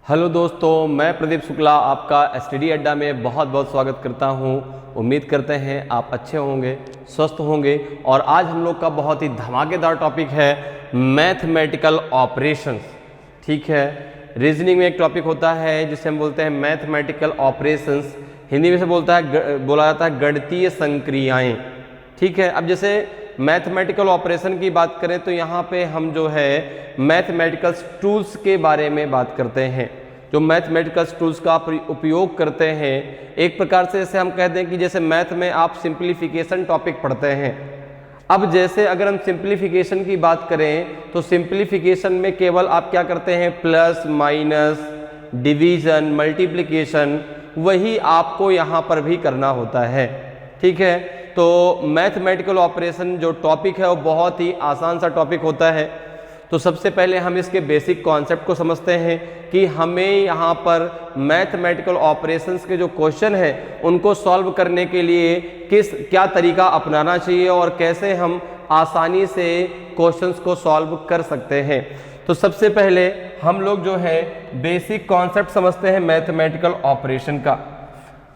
Hello दोस्तों, मैं प्रदीप शुक्ला आपका स्टडी अड्डा में बहुत बहुत स्वागत करता हूं। उम्मीद करते हैं आप अच्छे होंगे, स्वस्थ होंगे। और आज हम लोग का बहुत ही धमाकेदार टॉपिक है मैथमेटिकल ऑपरेशंस। ठीक है, रीजनिंग में एक टॉपिक होता है जिसे हम बोलते हैं मैथमेटिकल ऑपरेशंस। हिंदी में से बोला जाता है गणितीय संक्रियाएँ। ठीक है, अब जैसे मैथमेटिकल ऑपरेशन की बात करें तो यहाँ पे हम जो है मैथमेटिकल टूल्स के बारे में बात करते हैं। जो मैथमेटिकल टूल्स का आप उपयोग करते हैं, एक प्रकार से जैसे हम कहते हैं कि जैसे मैथ में आप सिंप्लीफिकेशन टॉपिक पढ़ते हैं। अब जैसे अगर हम सिंप्लीफिकेशन की बात करें तो सिंप्लीफिकेशन में केवल आप क्या करते हैं, प्लस माइनस डिवीजन मल्टीप्लिकेशन, वही आपको यहाँ पर भी करना होता है। ठीक है, तो मैथमेटिकल ऑपरेशन जो टॉपिक है वो बहुत ही आसान सा टॉपिक होता है। तो सबसे पहले हम इसके बेसिक कॉन्सेप्ट को समझते हैं कि हमें यहाँ पर मैथमेटिकल ऑपरेशंस के जो क्वेश्चन हैं उनको सॉल्व करने के लिए क्या तरीका अपनाना चाहिए और कैसे हम आसानी से क्वेश्चंस को सॉल्व कर सकते हैं। तो सबसे पहले हम लोग जो है बेसिक कॉन्सेप्ट समझते हैं मैथमेटिकल ऑपरेशन का।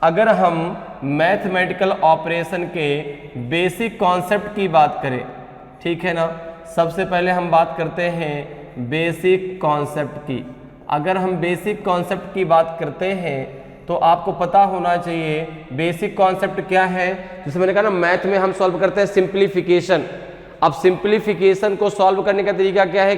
अगर हम मैथमेटिकल ऑपरेशन के बेसिक कॉन्सेप्ट की बात करें, ठीक है ना, सबसे पहले हम बात करते हैं बेसिक कॉन्सेप्ट की। अगर हम बेसिक कॉन्सेप्ट की बात करते हैं तो आपको पता होना चाहिए बेसिक कॉन्सेप्ट क्या है। जैसे मैंने कहा ना, मैथ में हम सॉल्व करते हैं सिंप्लीफिकेशन। अब सिंप्लीफिकेशन को सॉल्व करने का तरीका क्या है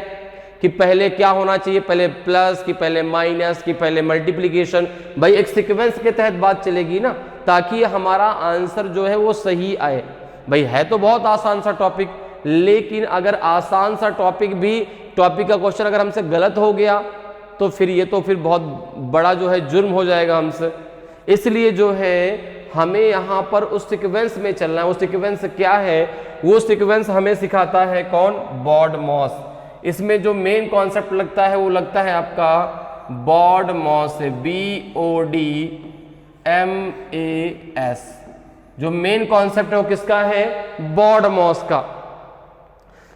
कि पहले क्या होना चाहिए, पहले प्लस कि पहले माइनस कि पहले मल्टीप्लिकेशन। भाई एक सीक्वेंस के तहत बात चलेगी ना, ताकि हमारा आंसर जो है वो सही आए। भाई है तो बहुत आसान सा टॉपिक, लेकिन अगर आसान सा टॉपिक का क्वेश्चन अगर हमसे गलत हो गया तो फिर ये तो फिर बहुत बड़ा जो है जुर्म हो जाएगा हमसे। इसलिए जो है हमें यहाँ पर उस सीक्वेंस में चलना है। वो सीक्वेंस क्या है, वो सीक्वेंस हमें सिखाता है कौन, BODMAS। इसमें जो मेन कॉन्सेप्ट लगता है वो लगता है आपका BODMAS, BODMAS। जो मेन कॉन्सेप्ट है वो किसका है, BODMAS का।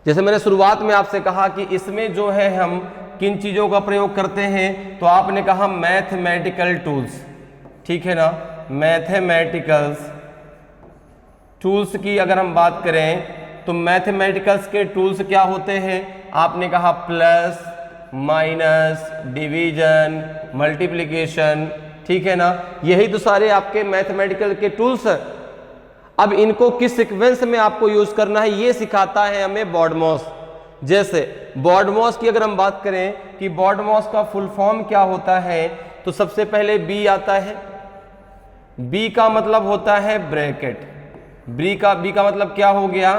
जैसे मैंने शुरुआत में आपसे कहा कि इसमें जो है हम किन चीजों का प्रयोग करते हैं, तो आपने कहा मैथमेटिकल टूल्स। ठीक है ना, मैथमेटिकल्स टूल्स की अगर हम बात करें तो मैथमेटिकल्स के टूल्स क्या होते हैं, आपने कहा प्लस माइनस डिवीजन मल्टीप्लिकेशन। ठीक है ना, यही तो सारे आपके मैथमेटिकल के टूल्स हैं। अब इनको किस सीक्वेंस में आपको यूज करना है ये सिखाता है हमें BODMAS। जैसे BODMAS की अगर हम बात करें कि BODMAS का फुल फॉर्म क्या होता है, तो सबसे पहले B आता है। B का मतलब होता है ब्रैकेट। B का मतलब क्या हो गया,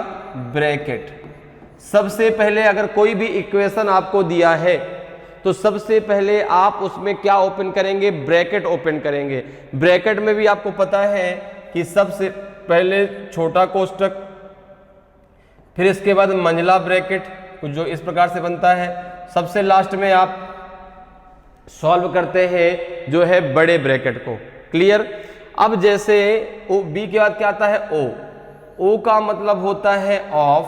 ब्रैकेट। सबसे पहले अगर कोई भी इक्वेशन आपको दिया है तो सबसे पहले आप उसमें क्या ओपन करेंगे, ब्रैकेट ओपन करेंगे। ब्रैकेट में भी आपको पता है कि सबसे पहले छोटा कोष्टक, फिर इसके बाद मंझला ब्रैकेट जो इस प्रकार से बनता है, सबसे लास्ट में आप सॉल्व करते हैं जो है बड़े ब्रैकेट को। क्लियर। अब जैसे बी के बाद क्या आता है, ओ का मतलब होता है ऑफ,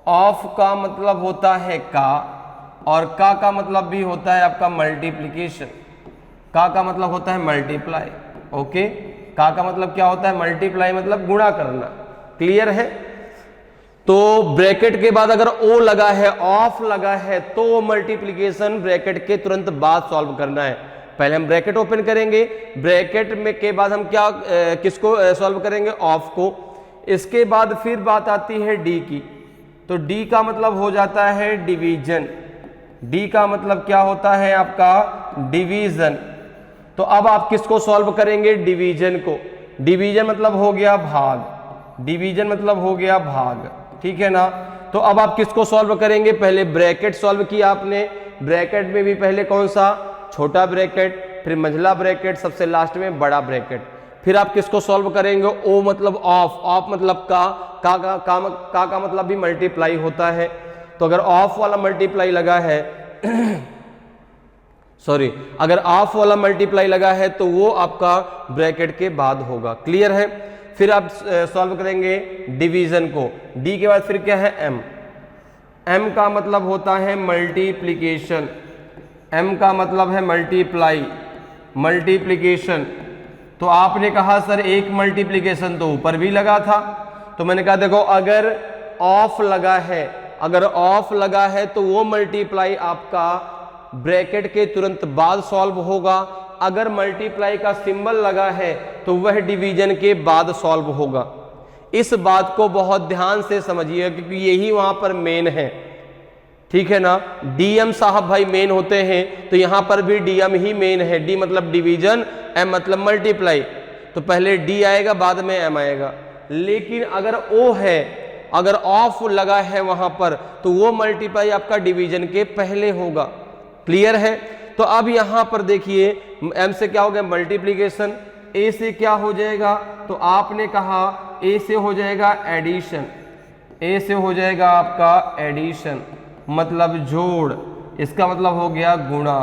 ऑफ का मतलब होता है का, और का मतलब भी होता है आपका मल्टीप्लिकेशन। का मतलब होता है मल्टीप्लाई। ओके, का मतलब क्या होता है, मल्टीप्लाई मतलब गुणा करना। क्लियर है। तो ब्रैकेट के बाद अगर ओ लगा है, ऑफ लगा है, तो मल्टीप्लिकेशन ब्रैकेट के तुरंत बाद सॉल्व करना है। पहले हम ब्रैकेट ओपन करेंगे, ब्रैकेट में के बाद हम किसको सॉल्व करेंगे, ऑफ को। इसके बाद फिर बात आती है डी की, तो डी का मतलब हो जाता है डिवीजन। डी का मतलब क्या होता है आपका, डिवीजन। तो अब आप किसको सॉल्व करेंगे, डिवीजन को। डिवीजन मतलब हो गया भाग, डिवीजन मतलब हो गया भाग। ठीक है ना। तो अब आप किसको सॉल्व करेंगे, पहले ब्रैकेट सॉल्व किया आपने, ब्रैकेट में भी पहले कौन सा, छोटा ब्रैकेट, फिर मंझला ब्रैकेट, सबसे लास्ट में बड़ा ब्रैकेट। फिर आप किसको सॉल्व करेंगे, ओ मतलब ऑफ, ऑफ मतलब का मतलब भी मल्टीप्लाई होता है। तो अगर ऑफ वाला मल्टीप्लाई लगा है सॉरी, अगर ऑफ वाला मल्टीप्लाई लगा है तो वो आपका ब्रैकेट के बाद होगा। क्लियर है। फिर आप सॉल्व करेंगे डिवीजन को। डी के बाद फिर क्या है, एम। एम का मतलब होता है मल्टीप्लिकेशन। m का मतलब है मल्टीप्लाई, मल्टीप्लिकेशन। तो आपने कहा सर एक मल्टीप्लिकेशन तो ऊपर भी लगा था, तो मैंने कहा देखो अगर ऑफ लगा है, अगर ऑफ लगा है तो वो मल्टीप्लाई आपका ब्रैकेट के तुरंत बाद सॉल्व होगा, अगर मल्टीप्लाई का सिंबल लगा है तो वह डिवीजन के बाद सॉल्व होगा। इस बात को बहुत ध्यान से समझिए क्योंकि यही वहां पर मेन है, ठीक है ना। डीएम साहब भाई मेन होते हैं, तो यहां पर भी डीएम ही मेन है। डी मतलब डिवीजन, एम मतलब मल्टीप्लाई, तो पहले डी आएगा बाद में एम आएगा। लेकिन अगर ओ है, अगर ऑफ लगा है वहां पर, तो वो मल्टीप्लाई आपका डिवीजन के पहले होगा। क्लियर है। तो अब यहां पर देखिए एम से क्या हो गया मल्टीप्लीकेशन, ए से क्या हो जाएगा, तो आपने कहा ए से हो जाएगा एडिशन, ए से हो जाएगा आपका एडिशन मतलब जोड़, इसका मतलब हो गया गुणा,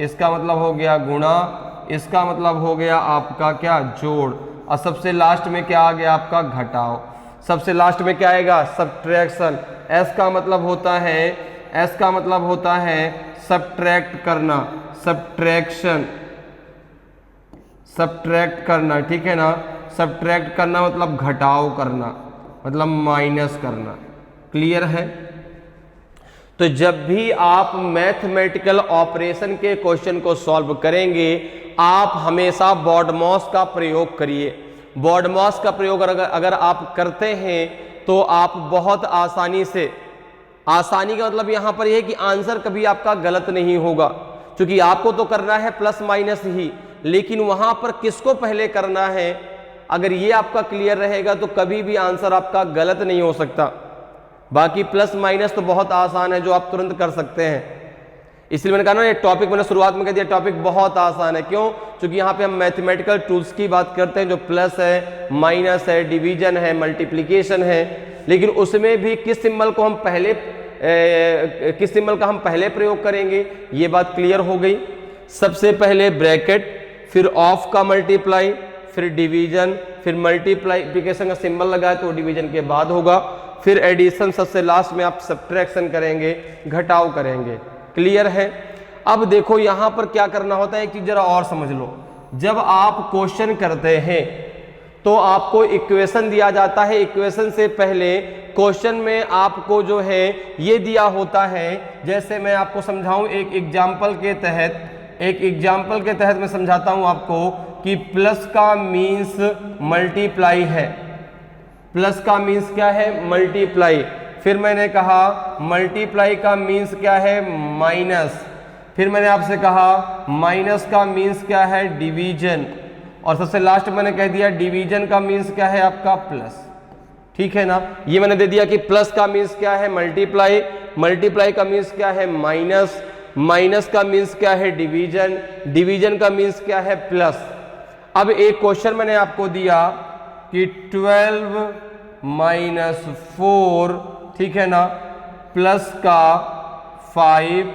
इसका मतलब हो गया गुणा, इसका मतलब हो गया आपका क्या जोड़, और सबसे लास्ट में क्या आ गया आपका घटाव, सबसे लास्ट में क्या आएगा सब्ट्रैक्शन। एस का मतलब होता है, एस का मतलब होता है सब्ट्रैक्ट करना, सब्ट्रैक्शन, सब्ट्रैक्ट करना, ठीक है ना। सब्ट्रैक्ट करना मतलब घटाव करना, मतलब माइनस करना। क्लियर है। तो जब भी आप मैथमेटिकल ऑपरेशन के क्वेश्चन को सॉल्व करेंगे, आप हमेशा BODMAS का प्रयोग करिए। BODMAS का प्रयोग अगर आप करते हैं तो आप बहुत आसानी से, आसानी का मतलब यहां पर यह है कि आंसर कभी आपका गलत नहीं होगा, क्योंकि आपको तो करना है प्लस माइनस ही, लेकिन वहां पर किसको पहले करना है, अगर ये आपका क्लियर रहेगा तो कभी भी आंसर आपका गलत नहीं हो सकता। बाकी प्लस माइनस तो बहुत आसान है जो आप तुरंत कर सकते हैं। इसलिए मैंने कहा ना ये टॉपिक, मैंने शुरुआत में कह दिया टॉपिक बहुत आसान है। क्यों? क्योंकि यहाँ पे हम मैथमेटिकल टूल्स की बात करते हैं, जो प्लस है, माइनस है, डिवीजन है, मल्टीप्लिकेशन है, लेकिन उसमें भी किस सिंबल को हम पहले किस सिंबल का हम पहले प्रयोग करेंगे, ये बात क्लियर हो गई। सबसे पहले ब्रैकेट, फिर ऑफ का मल्टीप्लाई, फिर डिवीजन, फिर मल्टीप्लिकेशन का सिंबल लगा है तो डिवीजन के बाद होगा, फिर एडिशन, सबसे लास्ट में आप सब्ट्रैक्शन करेंगे, घटाव करेंगे। क्लियर है। अब देखो यहां पर क्या करना होता है, एक चीज जरा और समझ लो। जब आप क्वेश्चन करते हैं तो आपको इक्वेशन दिया जाता है, इक्वेशन से पहले क्वेश्चन में आपको जो है ये दिया होता है, जैसे मैं आपको समझाऊं एक एग्जाम्पल के तहत, एक एग्जाम्पल के तहत मैं समझाता हूं आपको कि प्लस का मीन्स मल्टीप्लाई है, प्लस का मीन्स क्या है मल्टीप्लाई, फिर मैंने कहा मल्टीप्लाई का मीन्स क्या है माइनस, फिर मैंने आपसे कहा माइनस का मीन्स क्या है डिवीजन, और सबसे लास्ट मैंने कह दिया डिवीजन का मीन्स क्या है आपका प्लस। ठीक है ना। ये मैंने दे दिया कि प्लस का मीन्स क्या है मल्टीप्लाई, मल्टीप्लाई का मीन्स क्या है माइनस, माइनस का मीन्स क्या है डिवीजन, डिवीजन का मीन्स क्या है प्लस। अब एक क्वेश्चन मैंने आपको दिया कि 12 माइनस 4, ठीक है ना, प्लस का 5,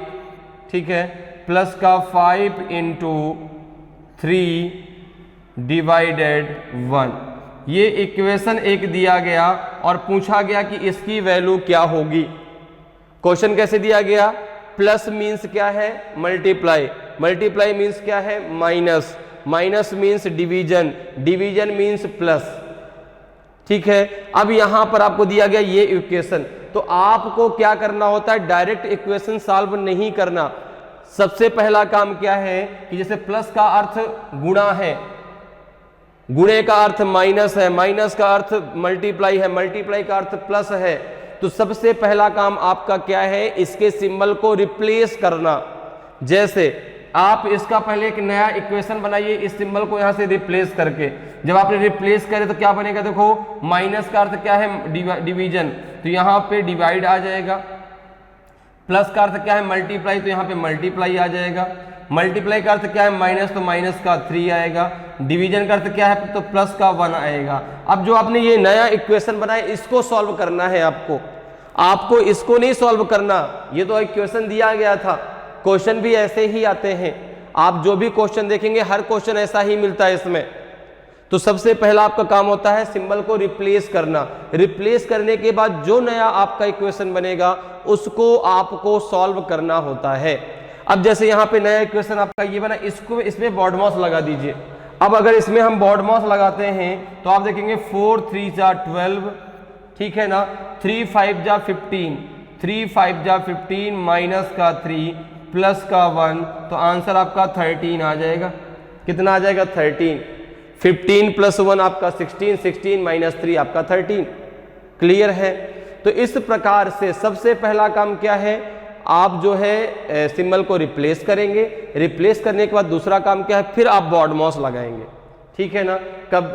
ठीक है, प्लस का 5 इंटू 3 डिवाइडेड 1, ये इक्वेशन एक दिया गया और पूछा गया कि इसकी वैल्यू क्या होगी। क्वेश्चन कैसे दिया गया, प्लस मीन्स क्या है मल्टीप्लाई, मल्टीप्लाई मीन्स क्या है minus, minus means division, division means plus. ठीक है। अब यहां पर आपको दिया गया ये इक्वेशन, तो आपको क्या करना होता है, डायरेक्ट इक्वेशन सॉल्व नहीं करना। सबसे पहला काम क्या है कि जैसे प्लस का अर्थ गुणा है, गुणे का अर्थ माइनस है, माइनस का अर्थ मल्टीप्लाई है, मल्टीप्लाई का अर्थ प्लस है, तो सबसे पहला काम आपका क्या है, इसके सिंबल को रिप्लेस करना। जैसे आप इसका पहले एक नया इक्वेशन बनाइए, इस सिंबल को यहां से रिप्लेस करके, जब आपने रिप्लेस करे तो क्या बनेगा, देखो माइनस का अर्थ क्या है डिवीजन, तो यहां पे डिवाइड आ जाएगा, प्लस का अर्थ क्या है मल्टीप्लाई, तो यहां पे मल्टीप्लाई आ जाएगा, मल्टीप्लाई का अर्थ क्या है माइनस, तो माइनस का 3 आएगा, डिवीजन का अर्थ क्या है, तो प्लस का 1 आएगा। अब जो आपने ये नया इक्वेशन बनाया इसको सॉल्व करना है आपको, आपको इसको नहीं सॉल्व करना, ये तो इक्वेशन दिया गया था। क्वेश्चन भी ऐसे ही आते हैं, आप जो भी क्वेश्चन देखेंगे हर क्वेश्चन ऐसा ही मिलता है इसमें। तो सबसे पहला आपका काम होता है सिंबल को रिप्लेस करना, रिप्लेस करने के बाद जो नया आपका इक्वेशन बनेगा उसको आपको सॉल्व करना होता है। अब जैसे यहाँ पे नया इक्वेशन आपका ये बना, इसको इसमें BODMAS लगा दीजिए। अब अगर इसमें हम BODMAS लगाते हैं तो आप देखेंगे 4 3 जा 12, ठीक है ना, 3 5 जा 15, 3 5 जा 15 माइनस का 3 प्लस का 1, तो आंसर आपका 13 आ जाएगा। कितना आ जाएगा? 13। 15 प्लस 1 आपका 16, 16 माइनस 3 आपका 13। क्लियर है? तो इस प्रकार से सबसे पहला काम क्या है, आप जो है सिंबल को रिप्लेस करेंगे। रिप्लेस करने के बाद दूसरा काम क्या है, फिर आप BODMAS लगाएंगे। ठीक है ना, कब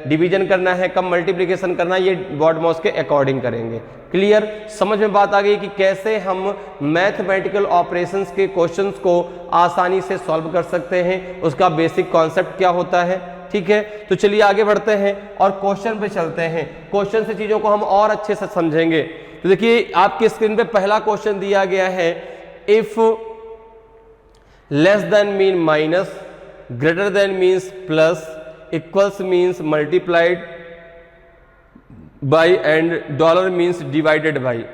डिवीजन करना है, कब मल्टीप्लिकेशन करना है, ये BODMAS के अकॉर्डिंग करेंगे। क्लियर? समझ में बात आ गई कि कैसे हम मैथमेटिकल ऑपरेशंस के क्वेश्चंस को आसानी से सॉल्व कर सकते हैं, उसका बेसिक कॉन्सेप्ट क्या होता है। ठीक है, तो चलिए आगे बढ़ते हैं और क्वेश्चन पे चलते हैं। क्वेश्चन से चीजों को हम और अच्छे से समझेंगे। तो देखिए आपकी स्क्रीन पे पहला क्वेश्चन दिया गया है, if less than mean minus, greater than means plus, equals means multiplied by and dollar means divided by,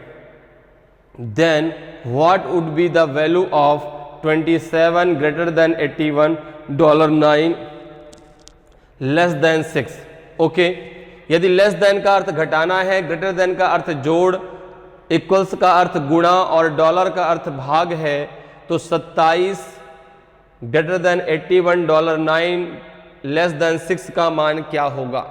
then what would be the value of 27 greater than 81, $9 less than 6। Okay, यदि less than का अर्थ घटाना है, greater than का अर्थ जोड़, equals का अर्थ गुणा और डॉलर का अर्थ भाग है, तो 27 ग्रेटर देन 81, $9 लेस देन 6 का मान क्या होगा।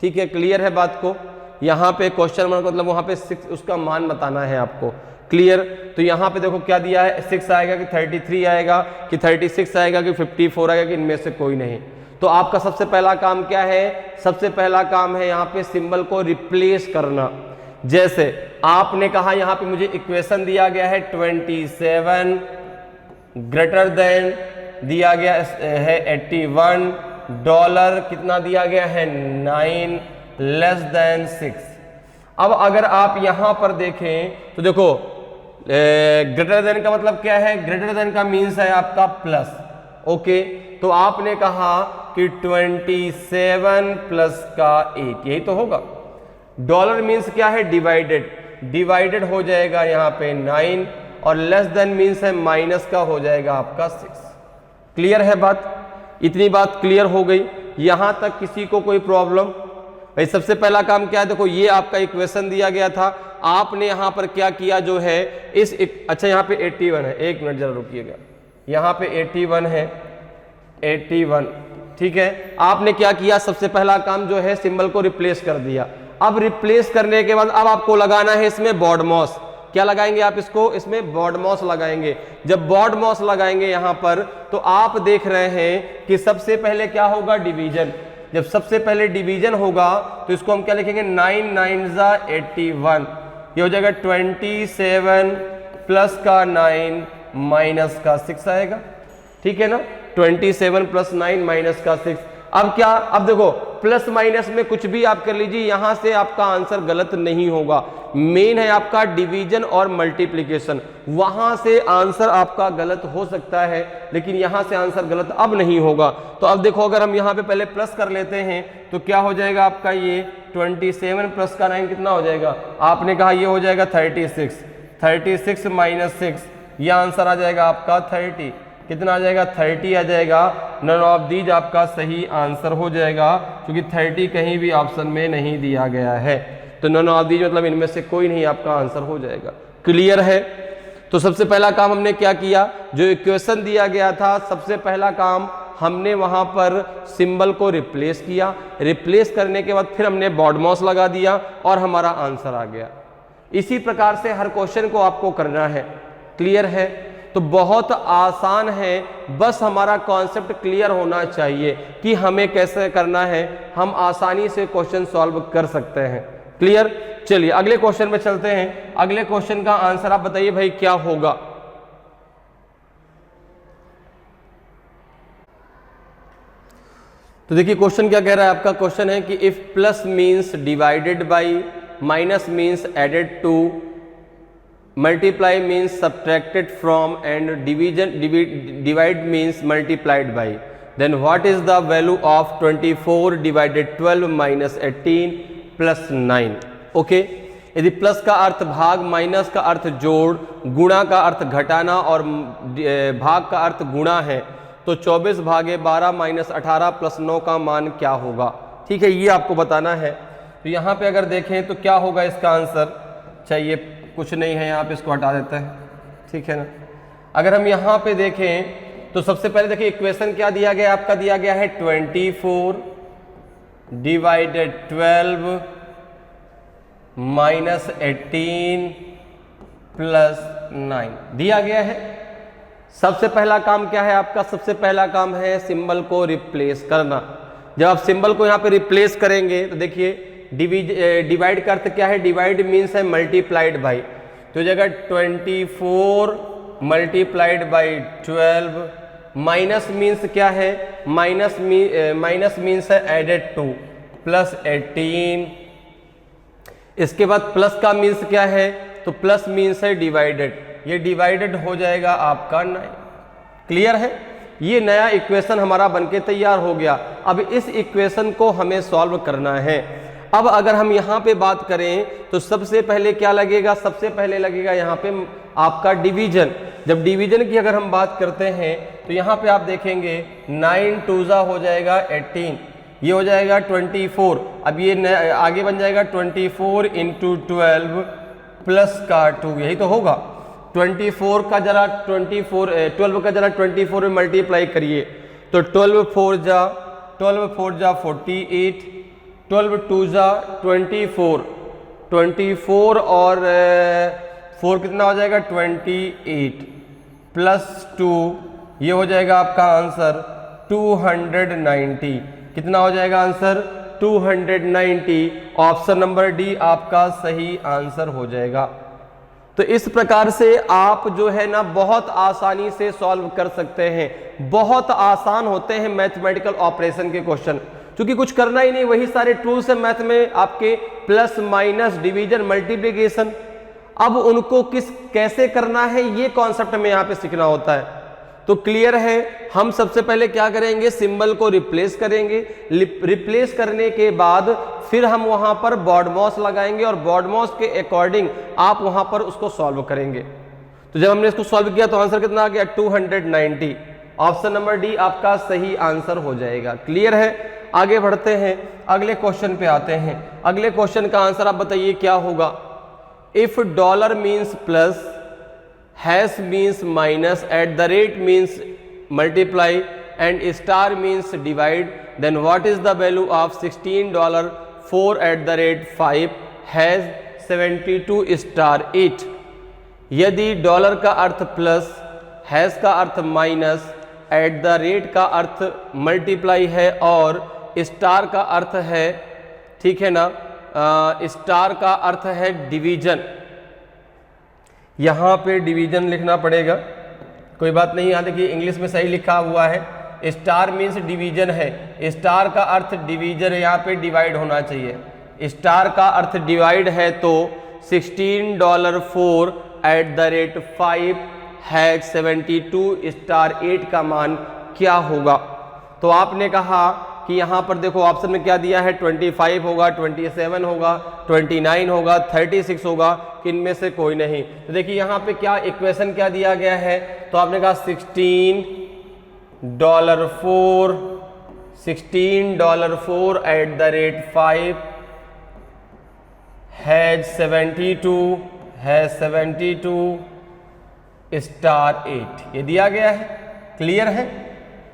ठीक है, क्लियर है बात को? यहाँ पे क्वेश्चन मार्क मतलब वहाँ पे 6 उसका मान बताना है आपको। क्लियर? तो यहाँ पे देखो क्या दिया है, 6 आएगा कि 33 आएगा कि 36 आएगा कि 54 आएगा कि इनमें से कोई नहीं। तो आपका सबसे पहला काम क्या है, सबसे पहला काम है यहाँ पे सिंबल को रिप्लेस करना। जैसे आपने कहा यहाँ पे मुझे इक्वेशन दिया गया है 27 ग्रेटर देन दिया गया है 81, डॉलर कितना दिया गया है 9 लेस देन 6। अब अगर आप यहां पर देखें तो देखो ग्रेटर देन का मतलब क्या है, ग्रेटर देन का मीन्स है आपका प्लस। ओके, तो आपने कहा कि 27 प्लस का 8, यही तो होगा। डॉलर मीन्स क्या है, डिवाइडेड, डिवाइडेड हो जाएगा यहाँ पे 9 और लेस देन मीन्स है माइनस का हो जाएगा आपका 6। क्लियर है बात? इतनी बात क्लियर हो गई? यहां तक किसी को कोई प्रॉब्लम? भाई सबसे पहला काम क्या है, देखो ये आपका इक्वेशन दिया गया था, आपने यहां पर क्या किया जो है अच्छा यहाँ पे 81 है, एक मिनट जरा रुकिएगा, यहाँ पे 81 है, 81। ठीक है, आपने क्या किया, सबसे पहला काम जो है सिंबल को रिप्लेस कर दिया। अब रिप्लेस करने के बाद अब आपको लगाना है इसमें BODMAS। क्या लगाएंगे आप इसको, इसमें BODMAS लगाएंगे। जब BODMAS लगाएंगे यहां पर तो आप देख रहे हैं कि सबसे पहले क्या होगा, डिवीजन। जब सबसे पहले डिवीजन होगा तो इसको हम क्या लिखेंगे, 9 9 जा 81, ये हो जाएगा 27 प्लस का 9 माइनस का 6 आएगा। ठीक है ना, 27 प्लस 9 माइनस का 6। अब क्या, अब देखो प्लस माइनस में कुछ भी आप कर लीजिए, यहां से आपका आंसर गलत नहीं होगा। मेन है आपका डिवीजन और मल्टीप्लिकेशन, वहां से आंसर आपका गलत हो सकता है, लेकिन यहां से आंसर गलत अब नहीं होगा। तो अब देखो अगर हम यहां पे पहले प्लस कर लेते हैं तो क्या हो जाएगा आपका, ये 27 प्लस का 9 कितना हो जाएगा, आपने कहा ये हो जाएगा 36, 36 माइनस 6, यह आंसर आ जाएगा आपका 30। कितना आ जाएगा, 30 आ जाएगा। नन ऑफ दीज आपका सही आंसर हो जाएगा, क्योंकि 30 कहीं भी ऑप्शन में नहीं दिया गया है। तो नन ऑफ दीज मतलब इनमें से कोई नहीं आपका आंसर हो जाएगा। क्लियर है? तो सबसे पहला काम हमने क्या किया, जो इक्वेशन दिया गया था सबसे पहला काम हमने वहां पर सिंबल को रिप्लेस किया। रिप्लेस करने के बाद फिर हमने BODMAS लगा दिया और हमारा आंसर आ गया। इसी प्रकार से हर क्वेश्चन को आपको करना है। क्लियर है? तो बहुत आसान है, बस हमारा कॉन्सेप्ट क्लियर होना चाहिए कि हमें कैसे करना है, हम आसानी से क्वेश्चन सॉल्व कर सकते हैं। क्लियर? चलिए अगले क्वेश्चन पे चलते हैं। अगले क्वेश्चन का आंसर आप बताइए भाई क्या होगा। तो देखिए क्वेश्चन क्या कह रहा है आपका, क्वेश्चन है कि if plus means divided by, minus means added to, multiply means subtracted from and divide means multiplied by, then what is the value of 24 divided 12 minus 18 plus 9? Okay, यदि प्लस का अर्थ भाग, माइनस का अर्थ जोड़, गुणा का अर्थ घटाना और भाग का अर्थ गुणा है, तो 24 भागे 12 माइनस 18 प्लस 9 का मान क्या होगा। ठीक है, ये आपको बताना है। तो यहाँ पे अगर देखें तो क्या होगा इसका आंसर, चाहिए कुछ नहीं है, यहाँ पे इसको हटा देते हैं, ठीक है ना। अगर हम यहाँ पे देखें तो सबसे पहले देखिए इक्वेशन क्या दिया गया, आपका दिया गया है 24 डिवाइडेड 12 माइनस 18 प्लस 9 दिया गया है। सबसे पहला काम क्या है आपका, सबसे पहला काम है सिंबल को रिप्लेस करना। जब आप सिंबल को यहाँ पे रिप्लेस करेंगे तो देखिए डिवाइड का अर्थ क्या है, डिवाइड मीन्स है मल्टीप्लाइड बाई, तो जगह 24 मल्टीप्लाइड बाई 12, माइनस मीन्स क्या है, माइनस मीन्स है एडेड टू, प्लस 18, इसके बाद प्लस का मीन्स क्या है, तो प्लस मीन्स है डिवाइडेड, ये डिवाइडेड हो जाएगा आपका 9। क्लियर है, ये नया इक्वेशन हमारा बनके तैयार हो गया। अब इस इक्वेशन को हमें सॉल्व करना है। अब अगर हम यहाँ पे बात करें तो सबसे पहले क्या लगेगा, सबसे पहले लगेगा यहाँ पे आपका डिवीजन। जब डिवीजन की अगर हम बात करते हैं तो यहाँ पे आप देखेंगे 9 2 हो जाएगा 18, ये हो जाएगा 24, अब ये आगे बन जाएगा 24 इंटू 12 प्लस का 2, यही तो होगा। 24 का जरा 12 का जरा 24 में मल्टीप्लाई करिए तो 12 4 जा 48, 12 2 जा 24, 24 और 4 कितना हो जाएगा 28 प्लस 2, ये हो जाएगा आपका आंसर 290। कितना हो जाएगा आंसर 290। ऑप्शन नंबर डी आपका सही आंसर हो जाएगा। तो इस प्रकार से आप जो है ना बहुत आसानी से सॉल्व कर सकते हैं। बहुत आसान होते हैं मैथमेटिकल ऑपरेशन के क्वेश्चन, क्योंकि कुछ करना ही नहीं, वही सारे टूल्स हैं मैथ में आपके, प्लस माइनस डिवीजन मल्टीप्लिकेशन। अब उनको कैसे करना है ये कॉन्सेप्ट में यहाँ पे सीखना होता है। तो क्लियर है, हम सबसे पहले क्या करेंगे, सिंबल को रिप्लेस करेंगे। रिप्लेस करने के बाद फिर हम वहां पर बॉडमॉस लगाएंगे और बॉडमॉस के अकॉर्डिंग आप वहां पर उसको सॉल्व करेंगे। तो जब हमने इसको सॉल्व किया तो आंसर कितना आ गया 290। ऑप्शन नंबर डी आपका सही आंसर हो जाएगा। क्लियर है, आगे बढ़ते हैं, अगले क्वेश्चन पे आते हैं। अगले क्वेश्चन का आंसर आप बताइए क्या होगा। If dollar means plus, hash means minus, at the rate means multiply and star means divide, then what is the value of $16 4 at the rate 5 has 72 star 8। यदि डॉलर का अर्थ प्लस, हैश का अर्थ minus, at the rate का अर्थ multiply है और star का अर्थ है, ठीक है ना, स्टार का अर्थ है डिवीजन। यहाँ पे डिवीजन लिखना पड़ेगा, कोई बात नहीं, यहाँ देखिए इंग्लिश में सही लिखा हुआ है, स्टार मीन्स डिवीजन है, स्टार का अर्थ डिवीजन है, यहाँ पे डिवाइड होना चाहिए। स्टार का अर्थ डिवाइड है तो $16 4 at the rate 5 has 72 star 8 का मान क्या होगा। तो आपने कहा कि यहाँ पर देखो ऑप्शन में क्या दिया है, 25 होगा, 27 होगा, 29 होगा, 36 होगा, किनमें से कोई नहीं। तो देखिए यहाँ पे क्या इक्वेशन क्या दिया गया है, तो आपने कहा $16 4 at the rate 5 has 72 star 8, ये दिया गया है। क्लियर है,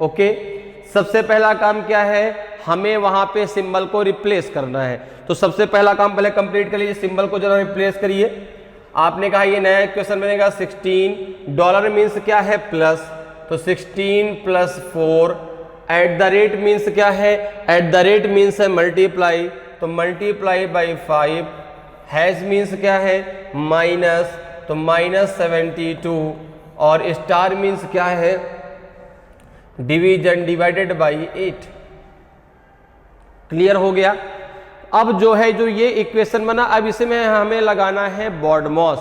ओके। सबसे पहला काम क्या है, हमें वहां पे सिंबल को रिप्लेस करना है। तो सबसे पहला काम पहले कंप्लीट कर लीजिए, सिंबल को जरा रिप्लेस करिए। आपने कहा ये नया क्वेश्चन बनेगा, 16 डॉलर मीन्स क्या है प्लस, तो 16 plus 4 at the rate means क्या है, एट द रेट मीन्स है मल्टीप्लाई, तो मल्टीप्लाई बाई 5, हैज मीन्स क्या है माइनस, तो माइनस 72, और स्टार मीन्स क्या है डिवीजन, डिवाइडेड बाई 8। क्लियर हो गया। अब जो है जो ये इक्वेशन बना, अब इसमें हमें लगाना है बॉडमॉस।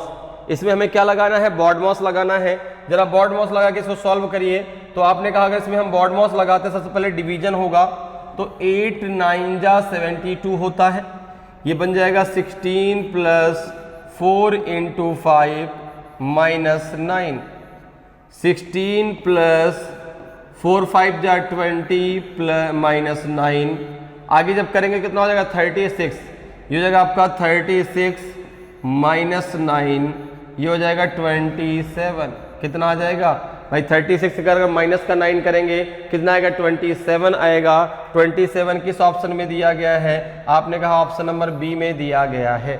इसमें हमें क्या लगाना है, बॉडमॉस लगाना है। जरा बॉडमॉस लगा के इसको सॉल्व करिए। तो आपने कहा अगर इसमें हम बॉडमॉस लगाते हैं, सबसे पहले डिवीजन होगा, तो 8 9 जा 72 होता है। ये बन जाएगा 16 प्लस 4 इंटू 5 माइनस 9। 16 प्लस 4 5 जा 20 प्लस माइनस 9। आगे जब करेंगे कितना हो जाएगा 36। ये हो जाएगा आपका 36 माइनस 9, ये हो जाएगा 27। कितना आ जाएगा भाई 36 का अगर माइनस का 9 करेंगे कितना आएगा 27 आएगा। 27 किस ऑप्शन में दिया गया है? आपने कहा ऑप्शन नंबर बी में दिया गया है।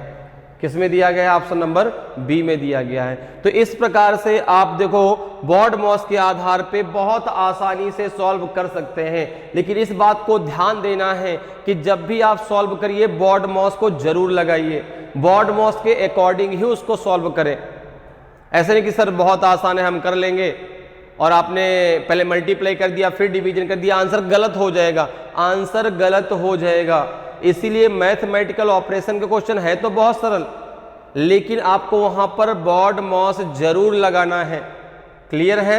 किस में दिया गया है? ऑप्शन नंबर बी में दिया गया है। तो इस प्रकार से आप देखो बॉड मॉस के आधार पे बहुत आसानी से सॉल्व कर सकते हैं, लेकिन इस बात को ध्यान देना है कि जब भी आप सॉल्व करिए बॉड मॉस को जरूर लगाइए, बॉड मॉस के अकॉर्डिंग ही उसको सॉल्व करें। ऐसे नहीं कि सर बहुत आसान है हम कर लेंगे और आपने पहले मल्टीप्लाई कर दिया फिर डिवीजन कर दिया, आंसर गलत हो जाएगा। आंसर गलत हो जाएगा। इसीलिए मैथमेटिकल ऑपरेशन के क्वेश्चन है तो बहुत सरल, लेकिन आपको वहां पर बॉड मॉस जरूर लगाना है। क्लियर है?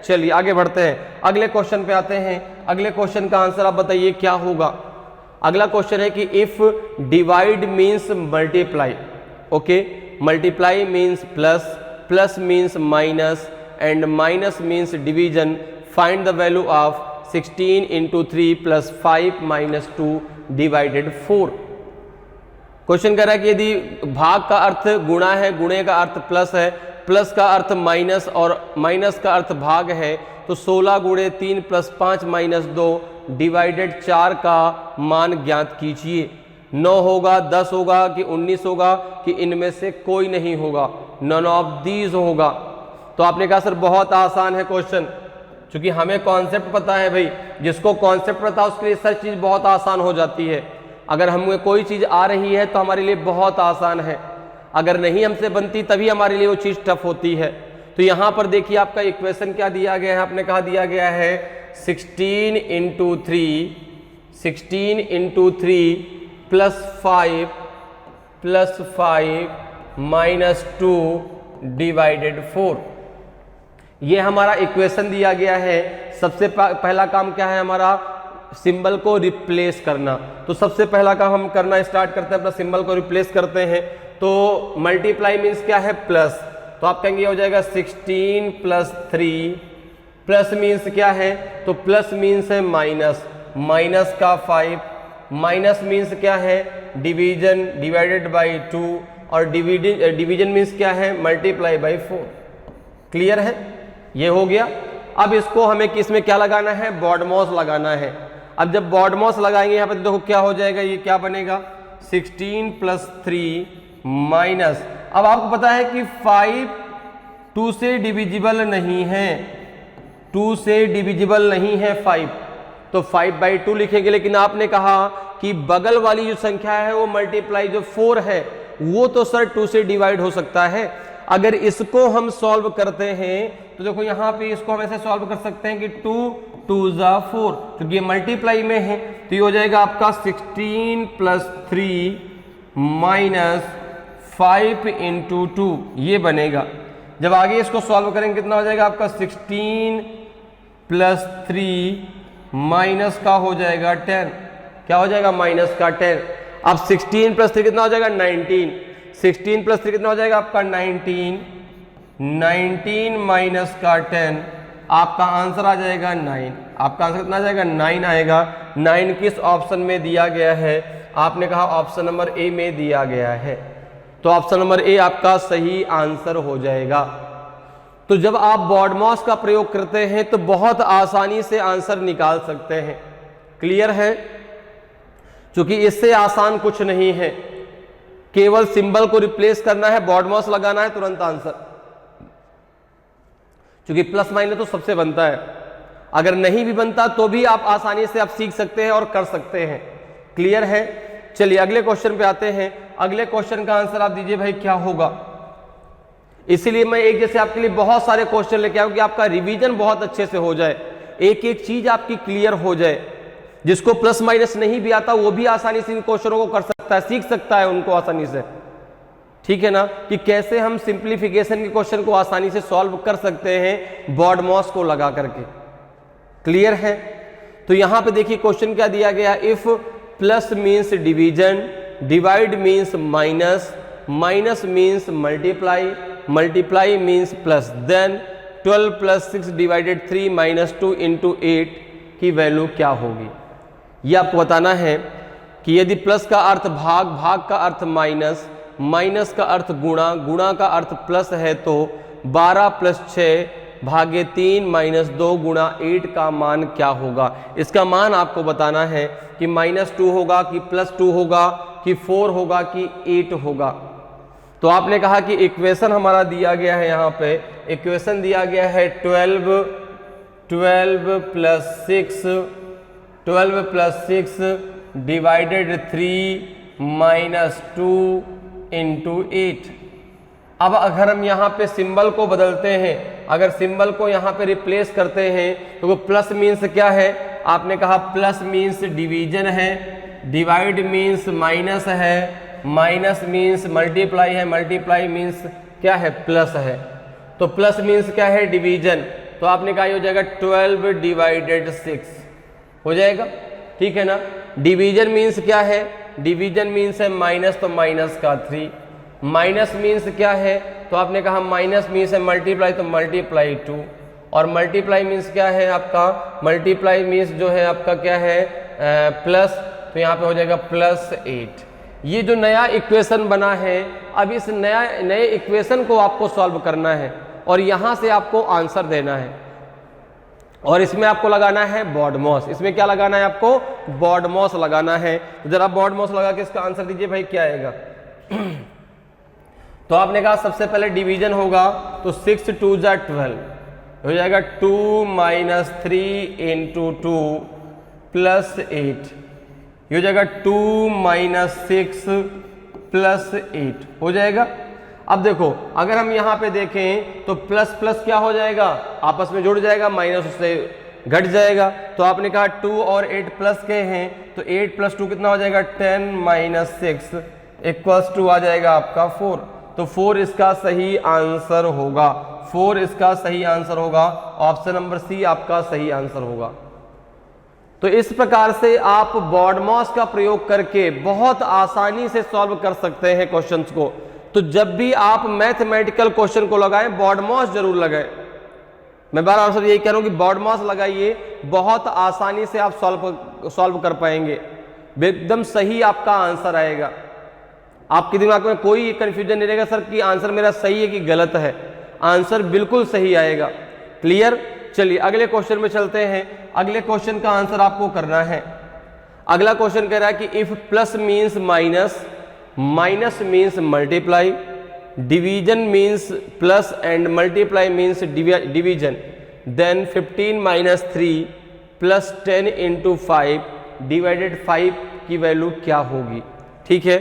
चलिए आगे बढ़ते हैं, अगले क्वेश्चन पे आते हैं। अगले क्वेश्चन का आंसर आप बताइए क्या होगा। अगला क्वेश्चन है कि if divide means multiply, okay, multiply means plus, plus means minus and minus means division, find the value of 16 into 3 plus 5 minus 2 divided 4। Question कह रहा है कि यदि भाग का अर्थ गुणा है, गुणे का अर्थ प्लस है, प्लस का अर्थ माइनस और माइनस का अर्थ भाग है, तो 16 गुणे 3 प्लस 5 माइनस 2 डिवाइडेड 4 का मान ज्ञात कीजिए। 9 होगा, 10 होगा कि 19 होगा कि इनमें से कोई नहीं होगा, नन ऑफ दीज होगा। तो आपने कहा सर बहुत आसान है क्वेश्चन, क्योंकि हमें कॉन्सेप्ट पता है भाई, जिसको कॉन्सेप्ट पता है उसके लिए सर चीज़ बहुत आसान हो जाती है। अगर हमें कोई चीज़ आ रही है तो हमारे लिए बहुत आसान है, अगर नहीं हमसे बनती तभी हमारे लिए वो चीज़ टफ होती है। तो यहाँ पर देखिए आपका इक्वेशन क्या दिया गया है, आपने कहा दिया गया है 16 into 3, 16 into 3 plus 5 minus 2 divided 4। ये हमारा इक्वेशन दिया गया है। सबसे पहला काम क्या है हमारा? सिंबल को रिप्लेस करना। तो सबसे पहला काम हम करना स्टार्ट करते हैं, अपना सिंबल को रिप्लेस करते हैं। तो मल्टीप्लाई मीन्स क्या है? प्लस। तो आप कहेंगे हो जाएगा 16 प्लस 3, प्लस मीन्स क्या है? तो प्लस मीन्स है माइनस, माइनस का 5, माइनस मीन्स क्या है? डिवीजन, डिवाइडेड बाई 2, और डिवीजन मीन्स क्या है? Multiply by 4। क्लियर है? ये हो गया। अब इसको हमें किस में क्या लगाना है? बॉडमॉस लगाना है। अब जब बॉडमॉस लगाएंगे यहाँ पे तो देखो क्या हो जाएगा, ये क्या बनेगा? 16 प्लस 3 माइनस, अब आपको पता है कि 5 2 से डिविजिबल नहीं है, 2 से डिविजिबल नहीं है 5, तो 5/2 लिखेंगे। लेकिन आपने कहा कि बगल वाली जो संख्या है वो मल्टीप्लाई जो 4 है वो तो सर 2 से डिवाइड हो सकता है। अगर इसको हम सॉल्व करते हैं तो देखो यहाँ पे इसको हम ऐसे सॉल्व कर सकते हैं कि 2 2 जा 4, क्योंकि ये मल्टीप्लाई में है। तो ये हो जाएगा आपका 16 प्लस 3 माइनस 5 इंटू 2, ये बनेगा। जब आगे इसको सॉल्व करेंगे कितना हो जाएगा आपका? 16 प्लस 3 माइनस का हो जाएगा 10, क्या हो जाएगा? माइनस का 10। अब 16 प्लस 3 कितना हो जाएगा? 19, 16 प्लस 3 कितना हो जाएगा आपका? 19, 19 माइनस का 10, आपका आंसर आ जाएगा 9। आपका आंसर कितना आ जाएगा? 9 आएगा। 9 किस ऑप्शन में दिया गया है? आपने कहा ऑप्शन नंबर ए में दिया गया है, तो ऑप्शन नंबर ए आपका सही आंसर हो जाएगा। तो जब आप बॉडमॉस का प्रयोग करते हैं तो बहुत आसानी से आंसर निकाल सकते हैं। क्लियर है? क्योंकि इससे आसान कुछ नहीं है, केवल सिंबल को रिप्लेस करना है, बॉडमॉस लगाना है, तुरंत आंसर। क्योंकि प्लस माइनस तो सबसे बनता है, अगर नहीं भी बनता तो भी आप आसानी से आप सीख सकते हैं और कर सकते हैं। क्लियर है? चलिए अगले क्वेश्चन पे आते हैं। अगले क्वेश्चन का आंसर आप दीजिए भाई क्या होगा। इसीलिए मैं एक जैसे आपके लिए बहुत सारे क्वेश्चन लेके आऊं कि आपका रिवीजन बहुत अच्छे से हो जाए, एक एक चीज आपकी क्लियर हो जाए। जिसको प्लस माइनस नहीं भी आता वो भी आसानी से इन क्वेश्चनों को कर सकता है, सीख सकता है उनको आसानी से। ठीक है ना, कि कैसे हम सिंप्लीफिकेशन के क्वेश्चन को आसानी से सॉल्व कर सकते हैं बॉडमॉस को लगा करके। क्लियर है? तो यहां पे देखिए क्वेश्चन क्या दिया गया, if plus means division, divide means minus, minus means multiply, multiply means plus. Then 12 + 6 divided 3 -2 × 8 की वैल्यू क्या होगी, ये आपको बताना है कि यदि प्लस का अर्थ भाग, भाग का अर्थ माइनस, माइनस का अर्थ गुणा, गुणा का अर्थ प्लस है तो 12 + 6 भागे 3 -2 × 8 का मान क्या होगा। इसका मान आपको बताना है कि -2 होगा कि +2 होगा कि 4 होगा कि 8 होगा। तो आपने कहा कि इक्वेशन हमारा दिया गया है, यहाँ पे इक्वेशन दिया गया है 12 + 6 डिवाइडेड 3 -2 × 8। अब अगर हम यहाँ पे सिंबल को बदलते हैं, अगर सिंबल को यहाँ पे रिप्लेस करते हैं तो वो प्लस मीन्स क्या है, आपने कहा प्लस मीन्स डिवीजन है, डिवाइड मीन्स माइनस है, माइनस मीन्स मल्टीप्लाई है, मल्टीप्लाई मीन्स क्या है, प्लस है। तो प्लस मीन्स क्या है, डिवीजन। तो आपने कहा हो जाएगा 12 डिवाइडेड 6 हो जाएगा, ठीक है ना। डिवीजन मीन्स क्या है, डिवीजन मीन्स है माइनस, तो माइनस का 3। माइनस मीन्स क्या है, तो आपने कहा माइनस मीन्स है मल्टीप्लाई, तो मल्टीप्लाई 2। और मल्टीप्लाई मीन्स क्या है आपका, मल्टीप्लाई मीन्स जो है आपका क्या है, प्लस, तो यहाँ पे हो जाएगा +8। ये जो नया इक्वेशन बना है, अब इस नए इक्वेशन को आपको सॉल्व करना है और यहाँ से आपको आंसर देना है और इसमें आपको लगाना है BODMAS। इसमें क्या लगाना है आपको, BODMAS लगाना है। तो जरा BODMAS लगा के इसका आंसर दीजिए भाई, क्या आएगा। तो आपने कहा सबसे पहले डिवीजन होगा, तो 6 × 2 = 12 हो जाएगा, 2 - 3 × 2 + 8 हो जाएगा, 2 - 6 + 8 हो जाएगा। अब देखो अगर हम यहाँ पे देखें तो प्लस प्लस क्या हो जाएगा, आपस में जुड़ जाएगा, माइनस उससे घट जाएगा। तो आपने कहा 2 और 8 प्लस के हैं, तो 8 + 2 कितना हो जाएगा, 10 - 6 = आ जाएगा आपका 4। तो 4 इसका सही आंसर होगा, 4 इसका सही आंसर होगा। ऑप्शन नंबर सी आपका सही आंसर होगा। तो इस प्रकार से आप BODMAS का प्रयोग करके बहुत आसानी से सॉल्व कर सकते हैं क्वेश्चंस को। तो जब भी आप मैथमेटिकल क्वेश्चन को लगाएं, BODMAS जरूर लगाएं। मैं बार बार यही कह रहा हूं कि BODMAS लगाइए, बहुत आसानी से आप सॉल्व कर पाएंगे, एकदम सही आपका आंसर आएगा। आपके दिमाग में कोई कंफ्यूजन नहीं रहेगा सर कि आंसर मेरा सही है कि गलत है, आंसर बिल्कुल सही आएगा। क्लियर। चलिए अगले क्वेश्चन में चलते हैं। अगले क्वेश्चन का आंसर आपको करना है। अगला क्वेश्चन कह रहा है कि if plus means minus, minus means multiply, division means plus and multiply means division, then 15 - 3 + 10 × 5 divided 5 की वैल्यू क्या होगी। ठीक है,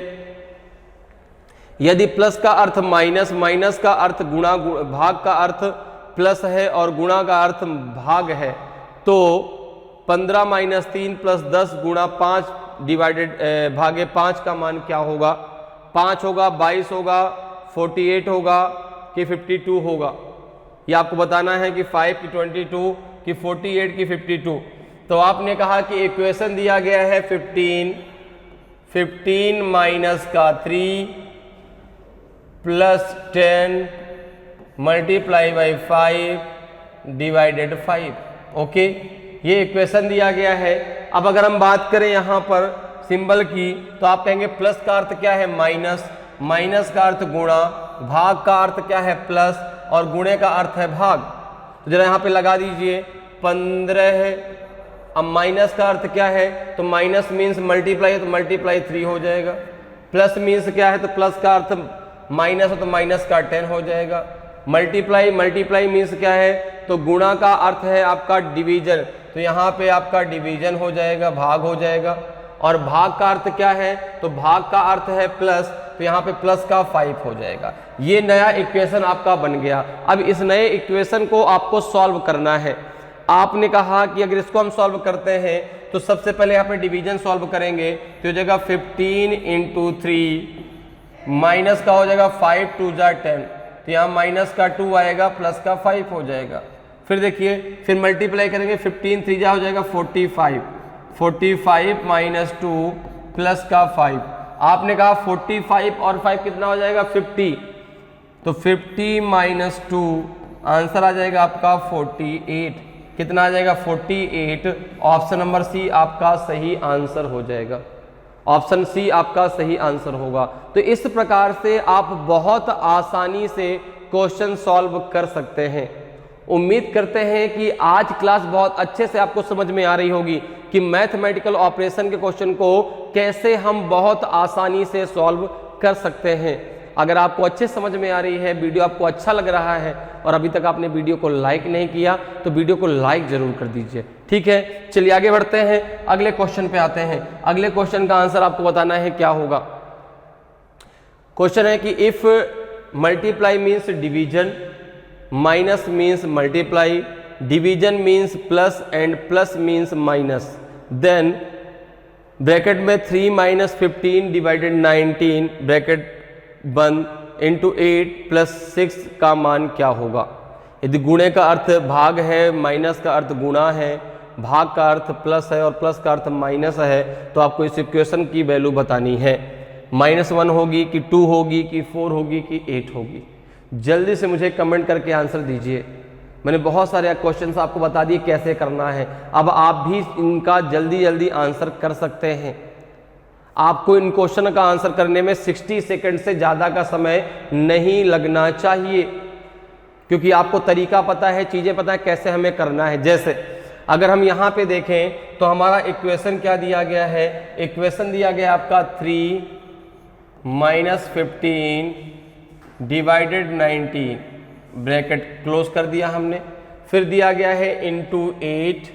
यदि प्लस का अर्थ माइनस, माइनस का अर्थ गुणा, भाग का अर्थ प्लस है और गुणा का अर्थ भाग है, तो 15 - 3 + 10 × 5 डिवाइडेड भागे 5 का मान क्या होगा। 5 होगा, 22 होगा, 48 होगा कि 52 होगा। ये आपको बताना है कि 5 की 22 कि 48 की 52। तो आपने कहा कि इक्वेशन दिया गया है 15 - 3 + 10 × 5 डिवाइडेड 5। ओके, ये इक्वेशन दिया गया है। अब अगर हम बात करें यहाँ पर सिंबल की, तो आप कहेंगे प्लस का अर्थ क्या है, माइनस, माइनस का अर्थ गुणा, भाग का अर्थ क्या है, प्लस, और गुणे का अर्थ है भाग। तो जरा यहाँ पे लगा दीजिए 15। अब माइनस का अर्थ क्या है, तो माइनस मीन्स मल्टीप्लाई है, तो मल्टीप्लाई 3 हो जाएगा। प्लस मीन्स क्या है, तो प्लस का अर्थ माइनस है, तो माइनस का 10 हो जाएगा। मल्टीप्लाई, मल्टीप्लाई मीन्स क्या है, तो गुणा का अर्थ है आपका डिवीजन, तो यहाँ पे आपका डिवीजन हो जाएगा, भाग हो जाएगा। और भाग का अर्थ क्या है, तो भाग का अर्थ है प्लस, तो यहाँ पे प्लस का 5 हो जाएगा। ये नया इक्वेशन आपका बन गया। अब इस नए इक्वेशन को आपको सॉल्व करना है। आपने कहा कि अगर इसको हम सॉल्व करते हैं तो सबसे पहले यहाँ पे डिवीजन सॉल्व करेंगे, तो हो जाएगा 15 × 3 माइनस का हो जाएगा 5 × 2 = 10, तो यहाँ माइनस का 2 आएगा, प्लस का 5 हो जाएगा। फिर देखिए, फिर मल्टीप्लाई करेंगे, 15 3 हो जाएगा 45, 45 - 2 प्लस का 5, आपने कहा 45 और 5 कितना हो जाएगा 50, तो 50 माइनस 2 आंसर आ जाएगा आपका 48। कितना आ जाएगा 48। ऑप्शन नंबर सी आपका सही आंसर हो जाएगा। ऑप्शन सी आपका सही आंसर होगा। तो इस प्रकार से आप बहुत आसानी से क्वेश्चन सॉल्व कर सकते हैं। उम्मीद करते हैं कि आज क्लास बहुत अच्छे से आपको समझ में आ रही होगी कि मैथमेटिकल ऑपरेशन के क्वेश्चन को कैसे हम बहुत आसानी से सॉल्व कर सकते हैं। अगर आपको अच्छे समझ में आ रही है, वीडियो आपको अच्छा लग रहा है और अभी तक आपने वीडियो को लाइक नहीं किया तो वीडियो को लाइक जरूर कर दीजिए। ठीक है, चलिए आगे बढ़ते हैं, अगले क्वेश्चन पे आते हैं। अगले क्वेश्चन का आंसर आपको बताना है क्या होगा। क्वेश्चन है कि if multiply means division, minus means multiply, division means plus and plus means minus, then bracket में 3 माइनस 15 डिवाइडेड 19 ब्रैकेट बंद इंटू 8 प्लस 6 का मान क्या होगा। यदि गुणे का अर्थ भाग है, माइनस का अर्थ गुणा है, भाग का अर्थ प्लस है और प्लस का अर्थ माइनस है, तो आपको इस इक्वेशन की वैल्यू बतानी है। -1 होगी कि 2 होगी कि 4 होगी कि 8 होगी। जल्दी से मुझे कमेंट करके आंसर दीजिए। मैंने बहुत सारे क्वेश्चंस आपको बता दिए कैसे करना है, अब आप भी इनका जल्दी जल्दी आंसर कर सकते हैं। आपको इन क्वेश्चन का आंसर करने में 60 सेकंड से ज़्यादा का समय नहीं लगना चाहिए, क्योंकि आपको तरीका पता है, चीज़ें पता है कैसे हमें करना है। जैसे अगर हम यहाँ पे देखें तो हमारा इक्वेशन क्या दिया गया है, इक्वेशन दिया गया आपका 3 माइनस 15 डिवाइडेड 19 ब्रैकेट क्लोज कर दिया हमने, फिर दिया गया है इंटू 8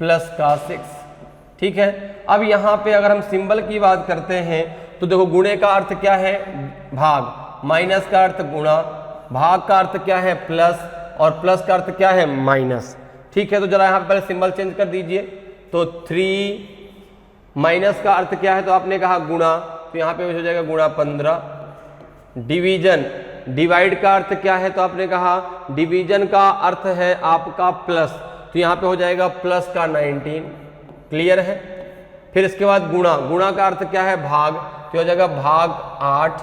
प्लस का 6। ठीक है, अब यहाँ पे अगर हम सिंबल की बात करते हैं तो देखो गुणे का अर्थ क्या है भाग, माइनस का अर्थ गुणा, भाग का अर्थ क्या है प्लस और प्लस का अर्थ क्या है माइनस। ठीक है, तो जरा यहाँ पहले सिंबल चेंज कर दीजिए। तो 3 माइनस का अर्थ क्या है, तो आपने कहा गुणा, तो यहाँ पे हो जाएगा गुणा 15। डिवीजन, डिवाइड का अर्थ क्या है, तो आपने कहा डिवीजन का अर्थ है आपका प्लस, तो यहाँ पे हो जाएगा प्लस का 19। क्लियर है। फिर इसके बाद गुणा, गुणा का अर्थ क्या है भाग, तो हो जाएगा भाग 8।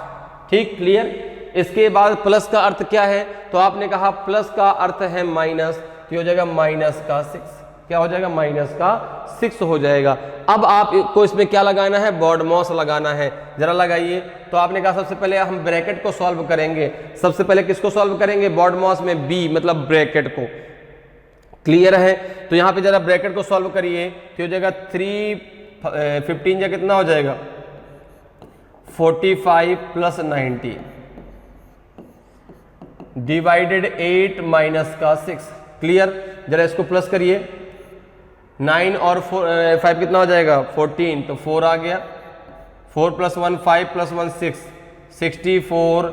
ठीक, क्लियर। इसके बाद प्लस का अर्थ क्या है, तो आपने कहा प्लस का अर्थ है माइनस, तो हो जाएगा माइनस का 6। क्या हो जाएगा माइनस का 6 हो जाएगा। अब आपको इसमें क्या लगाना है, बॉडमॉस लगाना है, जरा लगाइए। तो आपने कहा सबसे पहले हम ब्रैकेट को सॉल्व करेंगे। सबसे पहले किसको सॉल्व करेंगे, बॉडमॉस में बी मतलब ब्रैकेट को। क्लियर है, तो यहाँ पे जरा ब्रैकेट को सॉल्व करिए, तो हो जाएगा 3 15 या कितना हो जाएगा 45 प्लस 90 डिवाइडेड 8 माइनस का 6। क्लियर, जरा इसको प्लस करिए, 9 और 5 कितना हो जाएगा 14, तो 4 आ गया, 4 प्लस 1 5 प्लस 1 6, 64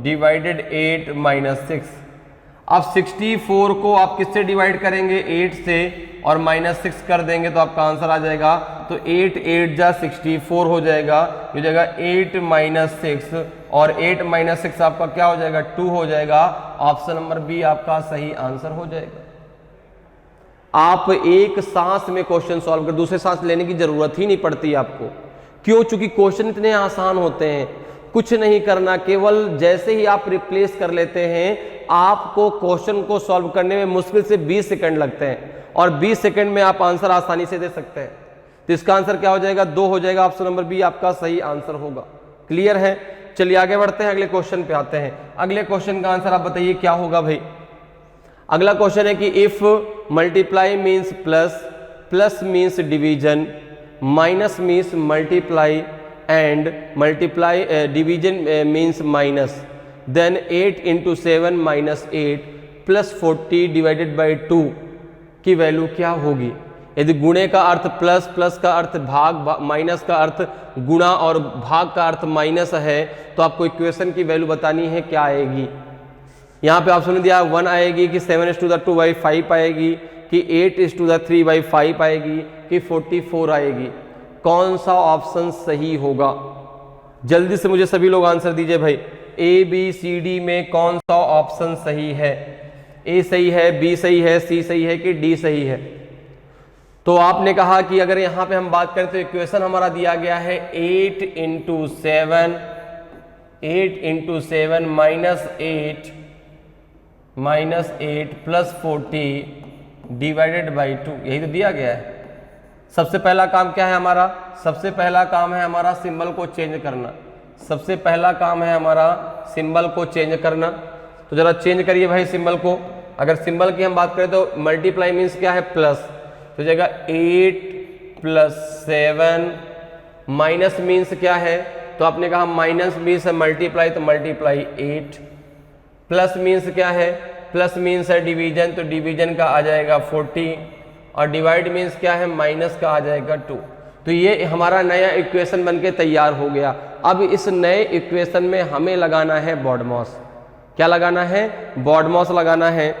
डिवाइडेड 8 माइनस 6। अब 64 को आप किससे डिवाइड करेंगे 8 से और माइनस 6 कर देंगे तो आपका आंसर आ जाएगा। तो 8 8 जा 64 हो जाएगा, ये हो जाएगा 8 माइनस 6 और 8 माइनस 6 आपका क्या हो जाएगा 2 हो जाएगा। ऑप्शन नंबर बी आपका सही आंसर हो जाएगा। आप एक सांस में क्वेश्चन सॉल्व कर, दूसरे सांस लेने की जरूरत ही नहीं पड़ती आपको। क्यों? चूंकि क्वेश्चन इतने आसान होते हैं, कुछ नहीं करना, केवल जैसे ही आप रिप्लेस कर लेते हैं आपको क्वेश्चन को सॉल्व करने में मुश्किल से 20 सेकंड लगते हैं और 20 सेकंड में आप आंसर आसानी से दे सकते हैं। तो इसका आंसर क्या हो जाएगा 2 हो जाएगा। ऑप्शन नंबर बी आपका सही आंसर होगा। क्लियर है, चलिए आगे बढ़ते हैं, अगले क्वेश्चन पे आते हैं। अगले क्वेश्चन का आंसर आप बताइए क्या होगा भाई। अगला क्वेश्चन है कि if multiply means plus, plus means division, minus means multiply and multiply division means minus, then 8 into 7 minus 8 plus 40 divided by 2 की वैल्यू क्या होगी। यदि गुणे का अर्थ प्लस, प्लस का अर्थ भाग, माइनस का अर्थ गुणा और भाग का अर्थ माइनस है, तो आपको इक्वेशन की वैल्यू बतानी है क्या आएगी। यहाँ पे ऑप्शन दिया 1 आएगी कि 7/2 आएगी कि 8/3 आएगी कि 44 आएगी। कौन सा ऑप्शन सही होगा? जल्दी से मुझे सभी लोग आंसर दीजिए भाई। ए बी सी डी में कौन सा ऑप्शन सही है? ए सही है, बी सही है, सी सही है कि डी सही है? तो आपने कहा कि अगर यहाँ पे हम बात करें तो इक्वेशन हमारा दिया गया है 8 into 7 minus 8 plus 40 divided by 2, यही तो दिया गया है। सबसे पहला काम क्या है हमारा? सबसे पहला काम है हमारा सिंबल को चेंज करना। सबसे पहला काम है हमारा सिंबल को चेंज करना। तो जरा चेंज करिए भाई सिंबल को। अगर सिंबल की हम बात करें तो मल्टीप्लाई मीन्स क्या है? प्लस। तो हो जाएगा 8 प्लस 7, माइनस मीन्स क्या है? तो आपने कहा माइनस मीन्स है मल्टीप्लाई, तो मल्टीप्लाई 8। प्लस मीन्स क्या है? प्लस मीन्स है डिवीजन, तो डिवीजन का आ जाएगा 40, और डिवाइड मीन्स क्या है? माइनस का आ जाएगा 2। तो ये हमारा नया इक्वेशन बनके तैयार हो गया। अब इस नए इक्वेशन में हमें लगाना है BODMAS। क्या लगाना है? BODMAS लगाना है।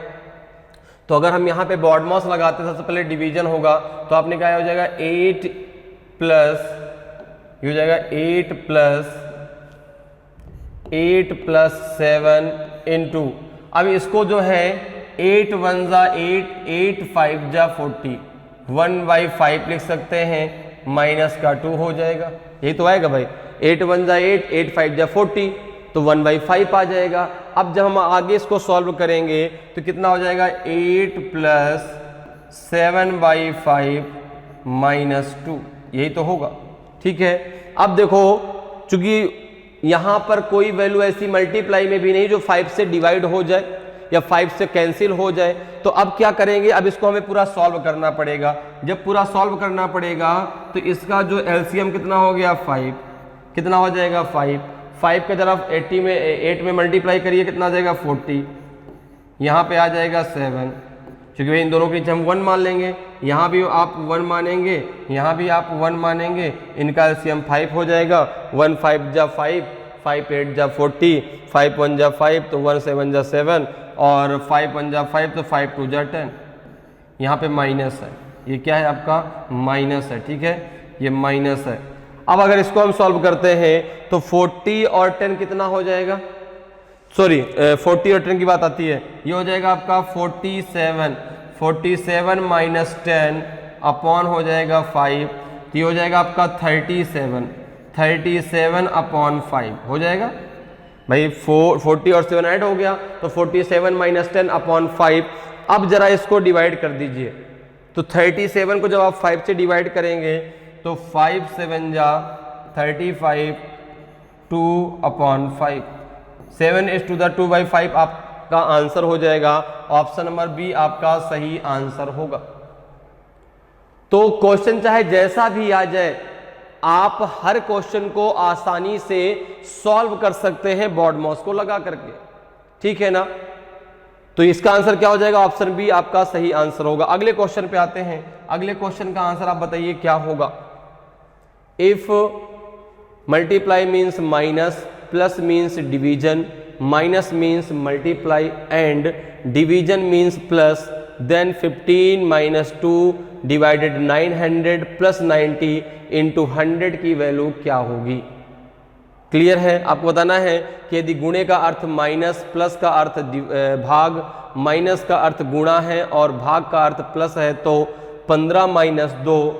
तो अगर हम यहाँ पे BODMAS लगाते हैं, सबसे पहले डिवीजन होगा, तो आपने क्या हो जाएगा 8 प्लस, ये हो जाएगा 8 प्लस 7 इंटू, अब इसको जो है 8 1 जा 8 5 जा 40, 1/5 लिख सकते हैं, माइनस का 2 हो जाएगा। यही तो आएगा भाई, 8 1 जा 8 5 जा 40, तो 1/5 आ जाएगा। अब जब हम आगे इसको सॉल्व करेंगे तो कितना हो जाएगा? 8 प्लस 7/5 माइनस 2, यही तो होगा। ठीक है, अब देखो चूंकि यहाँ पर कोई वैल्यू ऐसी मल्टीप्लाई में भी नहीं जो 5 से डिवाइड हो जाए या 5 से कैंसिल हो जाए, तो अब क्या करेंगे? अब इसको हमें पूरा सॉल्व करना पड़ेगा। जब पूरा सॉल्व करना पड़ेगा तो इसका जो एलसीएम कितना हो गया? 5। कितना हो जाएगा? 5 के तरफ 8 में मल्टीप्लाई करिए, कितना आ जाएगा? 40। यहाँ पे आ जाएगा 7, क्योंकि इन दोनों के नीचे हम 1 मान लेंगे, यहाँ भी आप 1 मानेंगे, यहाँ भी आप 1 मानेंगे, इनका एलसीएम 5 हो जाएगा। 1 5 जा 5, 5 8 जा 40, 5 1 जा 5, तो 1 7 जा 7, और 5 1 जा 5, तो 5 2 जा 10। यहाँ पे माइनस है, ये क्या है आपका? माइनस है। ठीक है, ये माइनस है। अब अगर इसको हम सॉल्व करते हैं तो 40 और 10 कितना हो जाएगा? सॉरी, 40 और 10 की बात आती है, ये हो जाएगा आपका 47 माइनस 10 अपॉन हो जाएगा 5, तो ये हो जाएगा आपका 37 अपॉन 5 हो जाएगा भाई। 40 और 7 ऐड हो गया, तो 47 माइनस 10 अपॉन 5। अब जरा इसको डिवाइड कर दीजिए, तो 37 को जब आप 5 से डिवाइड करेंगे तो 5 7 जा 35, 2 अपॉन 5, 7:2/5 आपका आंसर हो जाएगा। ऑप्शन नंबर बी आपका सही आंसर होगा। तो क्वेश्चन चाहे जैसा भी आ जाए, आप हर क्वेश्चन को आसानी से सॉल्व कर सकते हैं BODMAS को लगा करके। ठीक है ना? तो इसका आंसर क्या हो जाएगा? ऑप्शन बी आपका सही आंसर होगा। अगले क्वेश्चन पे आते हैं। अगले क्वेश्चन का आंसर आप बताइए क्या होगा? If multiply means minus, plus means division, minus means multiply and division means plus, then 15 minus 2 divided 900 plus 90 into 100 की वैल्यू क्या होगी? क्लियर है? आपको बताना है कि यदि गुणे का अर्थ माइनस, प्लस का अर्थ भाग, माइनस का अर्थ गुणा है और भाग का अर्थ प्लस है, तो 15 माइनस 2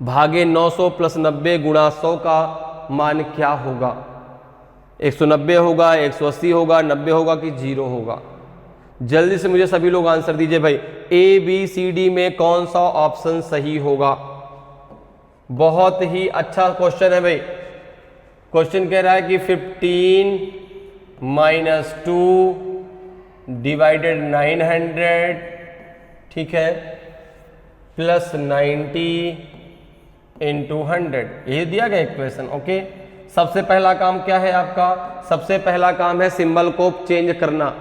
भागे 900 प्लस 90 गुणा 100 का मान क्या होगा? 190 होगा, 180 होगा, 90 होगा कि 0 होगा? जल्दी से मुझे सभी लोग आंसर दीजिए भाई। ए बी सी डी में कौन सा ऑप्शन सही होगा? बहुत ही अच्छा क्वेश्चन है भाई। क्वेश्चन कह रहा है कि 15 माइनस 2 डिवाइडेड 900, ठीक है, प्लस 90 इंटू 100, ये दिया गया इक्वेशन। ओके, सबसे पहला काम क्या है आपका? सबसे पहला काम है सिंबल को चेंज करना,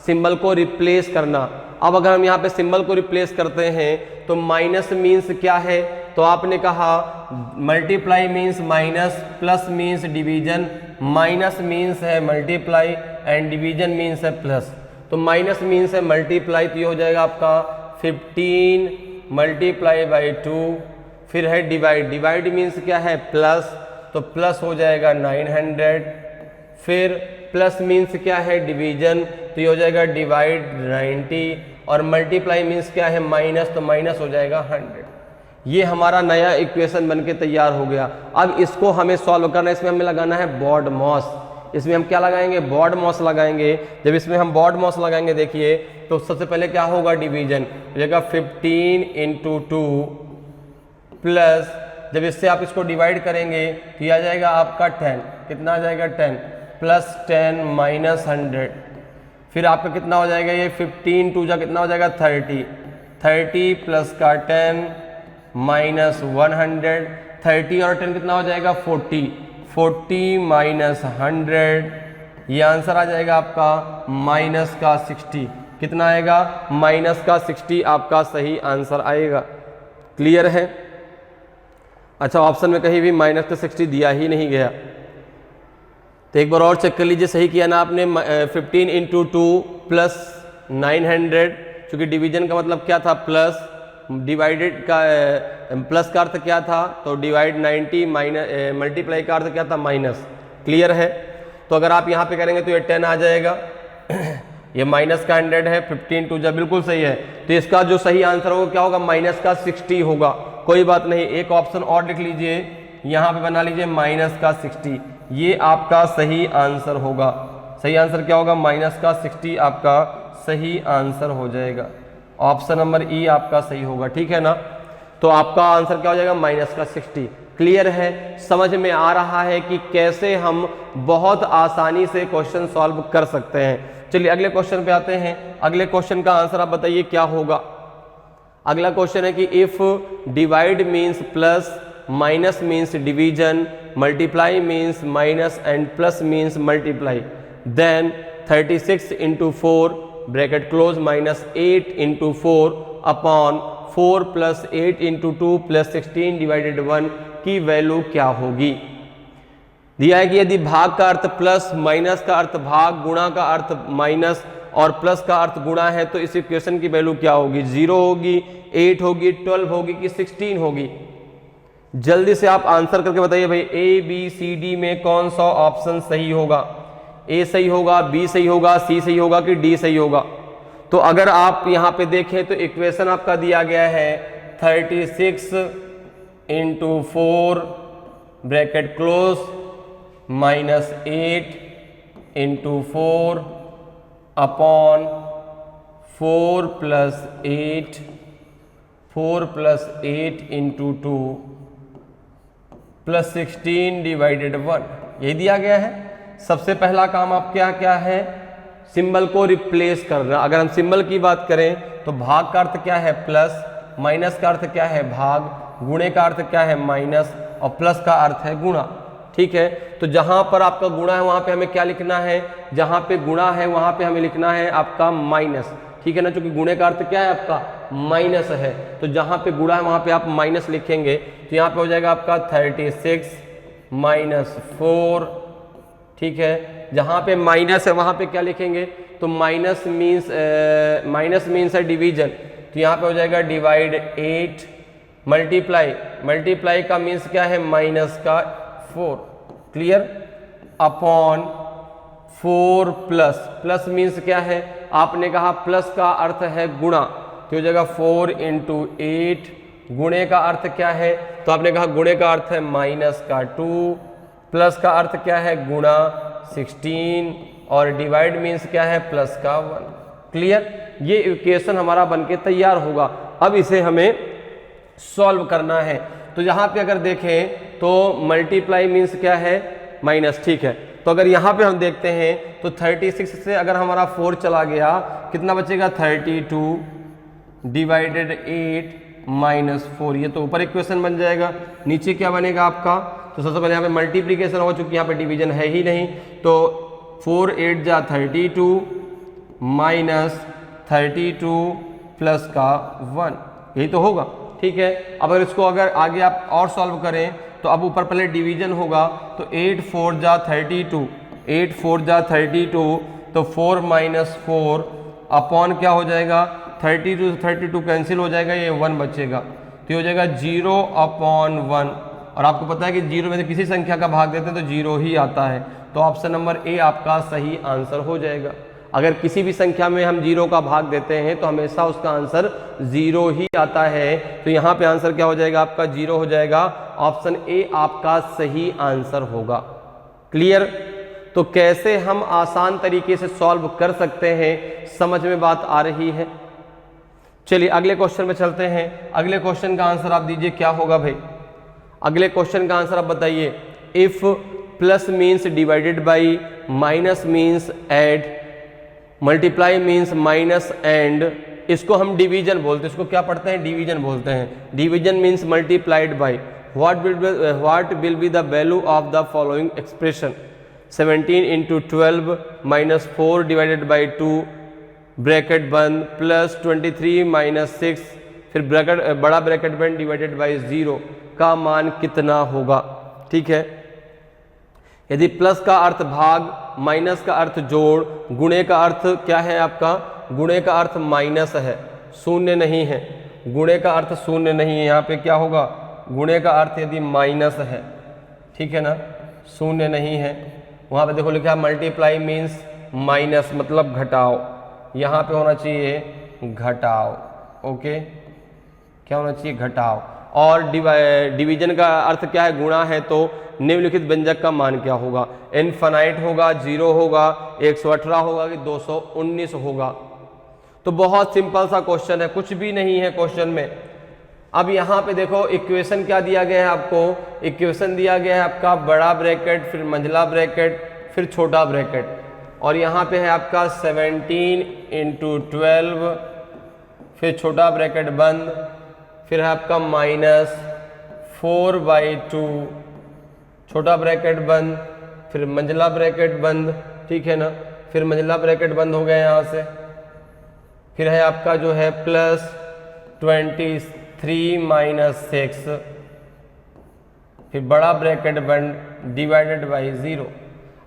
सिंबल को रिप्लेस करना। अब अगर हम यहाँ पे सिंबल को रिप्लेस करते हैं तो माइनस मीन्स क्या है? तो आपने कहा multiply means minus, plus means division, minus means है मल्टीप्लाई एंड डिवीजन मीन्स है प्लस। तो माइनस मीन्स है मल्टीप्लाई, तो ये हो जाएगा आपका 15 मल्टीप्लाई बाई 2, फिर है डिवाइड, डिवाइड मीन्स क्या है? प्लस, तो प्लस हो जाएगा 900, फिर प्लस मीन्स क्या है? डिवीजन, तो ये हो जाएगा डिवाइड 90, और मल्टीप्लाई मीन्स क्या है माइनस, तो माइनस हो जाएगा 100। ये हमारा नया इक्वेशन बनके तैयार हो गया। अब इसको हमें सॉल्व करना है, इसमें हमें लगाना है बॉड मॉस। इसमें हम क्या लगाएंगे, बॉड मॉस लगाएंगे। जब इसमें हम बॉड मॉस लगाएंगे देखिए तो सबसे पहले क्या होगा, डिवीजन हो जाएगा 15 × 2 प्लस, जब इससे आप इसको डिवाइड करेंगे तो ये आ जाएगा आपका 10, कितना आ जाएगा 10 प्लस 10 माइनस 100, फिर आपका कितना हो जाएगा ये 15 2 जा कितना हो जाएगा 30 प्लस का 10 माइनस 100, 30 और 10 कितना हो जाएगा 40 माइनस 100, ये आंसर आ जाएगा आपका माइनस का 60। कितना आएगा, माइनस का 60 आपका सही आंसर आएगा। क्लियर है? अच्छा, ऑप्शन में कहीं भी माइनस का 60 दिया ही नहीं गया, तो एक बार और चेक कर लीजिए सही किया ना आपने। 15 × 2 प्लस 900, क्योंकि डिवीजन का मतलब क्या था प्लस, डिवाइडेड का प्लस का अर्थ क्या था, तो डिवाइड 90 माइनस, मल्टीप्लाई का अर्थ क्या था माइनस। क्लियर है? तो अगर आप यहाँ पे करेंगे तो ये 10 आ जाएगा ये माइनस का 100 है, 15 2 जा बिल्कुल सही है। तो इसका जो सही आंसर होगा क्या होगा, माइनस का 60 होगा। कोई बात नहीं, एक ऑप्शन और लिख लीजिए, यहाँ पे बना लीजिए माइनस का 60, ये आपका सही आंसर होगा। सही आंसर क्या होगा, माइनस का 60 आपका सही आंसर हो जाएगा। ऑप्शन नंबर ई आपका सही होगा। ठीक है ना? तो आपका आंसर क्या हो जाएगा, माइनस का 60। क्लियर है? समझ में आ रहा है कि कैसे हम बहुत आसानी से क्वेश्चन सॉल्व कर सकते हैं। चलिए अगले क्वेश्चन पे आते हैं। अगले क्वेश्चन का आंसर आप बताइए क्या होगा। अगला क्वेश्चन है कि if divide means plus, minus means division, multiply means minus and plus means multiply, then 36 × 4 bracket close minus 8 × 4 upon 4 plus 8 × 2 plus 16 divided 1 की वैल्यू क्या होगी। दिया है कि यदि भाग का अर्थ प्लस, माइनस का अर्थ भाग, गुणा का अर्थ माइनस और प्लस का अर्थ गुणा है, तो इस इक्वेशन की वैल्यू क्या होगी, 0 होगी, 8 होगी, 12 होगी कि 16 होगी। जल्दी से आप आंसर करके बताइए भाई, ए बी सी डी में कौन सा ऑप्शन सही होगा। ए सही होगा, बी सही होगा, सी सही होगा कि डी सही होगा। तो अगर आप यहाँ पे देखें तो इक्वेशन आपका दिया गया है 36 × 4 bracket close minus 8 × 4 upon 4 plus 8 × 2 plus 16 divided 1, ये दिया गया है। सबसे पहला काम आप क्या है, सिंबल को रिप्लेस करना। अगर हम सिंबल की बात करें तो भाग का अर्थ क्या है प्लस, माइनस का अर्थ क्या है भाग, गुणे का अर्थ क्या है माइनस और प्लस का अर्थ है गुणा। ठीक है? तो जहां पर आपका गुणा है वहां पे हमें क्या लिखना है, जहां पे गुणा है वहां पे हमें लिखना है आपका माइनस। ठीक है ना? क्योंकि गुणे का अर्थ क्या है आपका माइनस है, तो जहां पे गुणा है वहां पे आप माइनस लिखेंगे। तो यहाँ पे हो जाएगा आपका 36 माइनस 4। ठीक है? जहां पे माइनस है वहां पे क्या लिखेंगे, तो माइनस मीन्स है डिवीजन, तो यहाँ पे हो जाएगा डिवाइड 8, मल्टीप्लाई का मीन्स क्या है माइनस का 4। क्लियर? अपॉन 4 प्लस मीन्स क्या है, आपने कहा प्लस का अर्थ है गुणा, तो हो जाएगा 4 × 8, गुणे का अर्थ क्या है, तो आपने कहा गुणे का अर्थ है माइनस का 2, प्लस का अर्थ क्या है गुणा 16 और डिवाइड मीन्स क्या है प्लस का 1। क्लियर? ये इक्वेशन हमारा बनके तैयार होगा। अब इसे हमें सॉल्व करना है। तो यहाँ पे अगर देखें तो मल्टीप्लाई मीन्स क्या है माइनस। ठीक है? तो अगर यहाँ पे हम देखते हैं तो 36 से अगर हमारा 4 चला गया कितना बचेगा 32 डिवाइडेड 8 माइनस 4, ये तो ऊपर इक्वेशन बन जाएगा। नीचे क्या बनेगा आपका, तो सबसे पहले यहाँ पे मल्टीप्लीकेशन हो, चुकी यहाँ पे डिवीजन है ही नहीं, तो 4 8 जा 32 माइनस 32 प्लस का 1, यही तो होगा। ठीक है? अब अगर इसको अगर आगे आप और सॉल्व करें तो अब ऊपर पहले डिवीजन होगा, तो 8 4 जा 32, 8 4 जा 32, तो 4 माइनस 4 अपॉन क्या हो जाएगा 32 कैंसिल हो जाएगा, ये 1 बचेगा, तो ये हो जाएगा 0/1। और आपको पता है कि 0 में से किसी संख्या का भाग देते हैं तो 0 ही आता है, तो ऑप्शन नंबर ए आपका सही आंसर हो जाएगा। अगर किसी भी संख्या में हम 0 का भाग देते हैं तो हमेशा उसका आंसर 0 ही आता है। तो यहाँ पे आंसर क्या हो जाएगा आपका 0 हो जाएगा। ऑप्शन ए आपका सही आंसर होगा। क्लियर। तो कैसे हम आसान तरीके से सॉल्व कर सकते हैं, समझ में बात आ रही है। चलिए अगले क्वेश्चन में चलते हैं। अगले क्वेश्चन का आंसर आप दीजिए क्या होगा भाई। अगले क्वेश्चन का आंसर आप बताइए। If plus means divided by, minus means add, multiply means minus and, इसको हम डिवीजन बोलते हैं। इसको क्या पढ़ते हैं? डिवीजन बोलते हैं। Division means multiplied by. What will be the value of the following expression? 17 into 12 minus 4 divided by 2 bracket बंद प्लस 23 माइनस 6 फिर ब्रैकेट बड़ा ब्रैकेट बंद डिवाइडेड बाई 0 का मान कितना होगा? ठीक है। यदि प्लस का अर्थ भाग, माइनस का अर्थ जोड़, गुणे का अर्थ क्या है आपका? गुणे का अर्थ माइनस है, शून्य नहीं है। गुणे का अर्थ शून्य नहीं है। यहाँ पे क्या होगा? गुणे का अर्थ यदि माइनस है, ठीक है ना, शून्य नहीं है। वहाँ पे देखो लिखा है मल्टीप्लाई मीन्स माइनस मतलब घटाओ। यहाँ पे होना चाहिए घटाओ। ओके, क्या होना चाहिए? घटाओ। और डिवीजन का अर्थ क्या है? गुणा है। तो निम्नलिखित व्यंजक का मान क्या होगा? इनफाइनाइट होगा, 0 होगा, 118 होगा कि 219 होगा? तो बहुत सिंपल सा क्वेश्चन है, कुछ भी नहीं है क्वेश्चन में। अब यहाँ पे देखो इक्वेशन क्या दिया गया है आपको? इक्वेशन दिया गया है आपका बड़ा ब्रैकेट, फिर मंझला ब्रैकेट, फिर छोटा ब्रैकेट, और यहाँ पे है आपका 17 इंटू 12, फिर छोटा ब्रैकेट बंद, फिर है आपका माइनस 4/2 छोटा ब्रैकेट बंद, फिर मंझला ब्रैकेट बंद, ठीक है ना, फिर मंझला ब्रैकेट बंद हो गया यहाँ से, फिर है आपका जो है प्लस 23 माइनस 6, फिर बड़ा ब्रैकेट बंद डिवाइडेड बाई 0।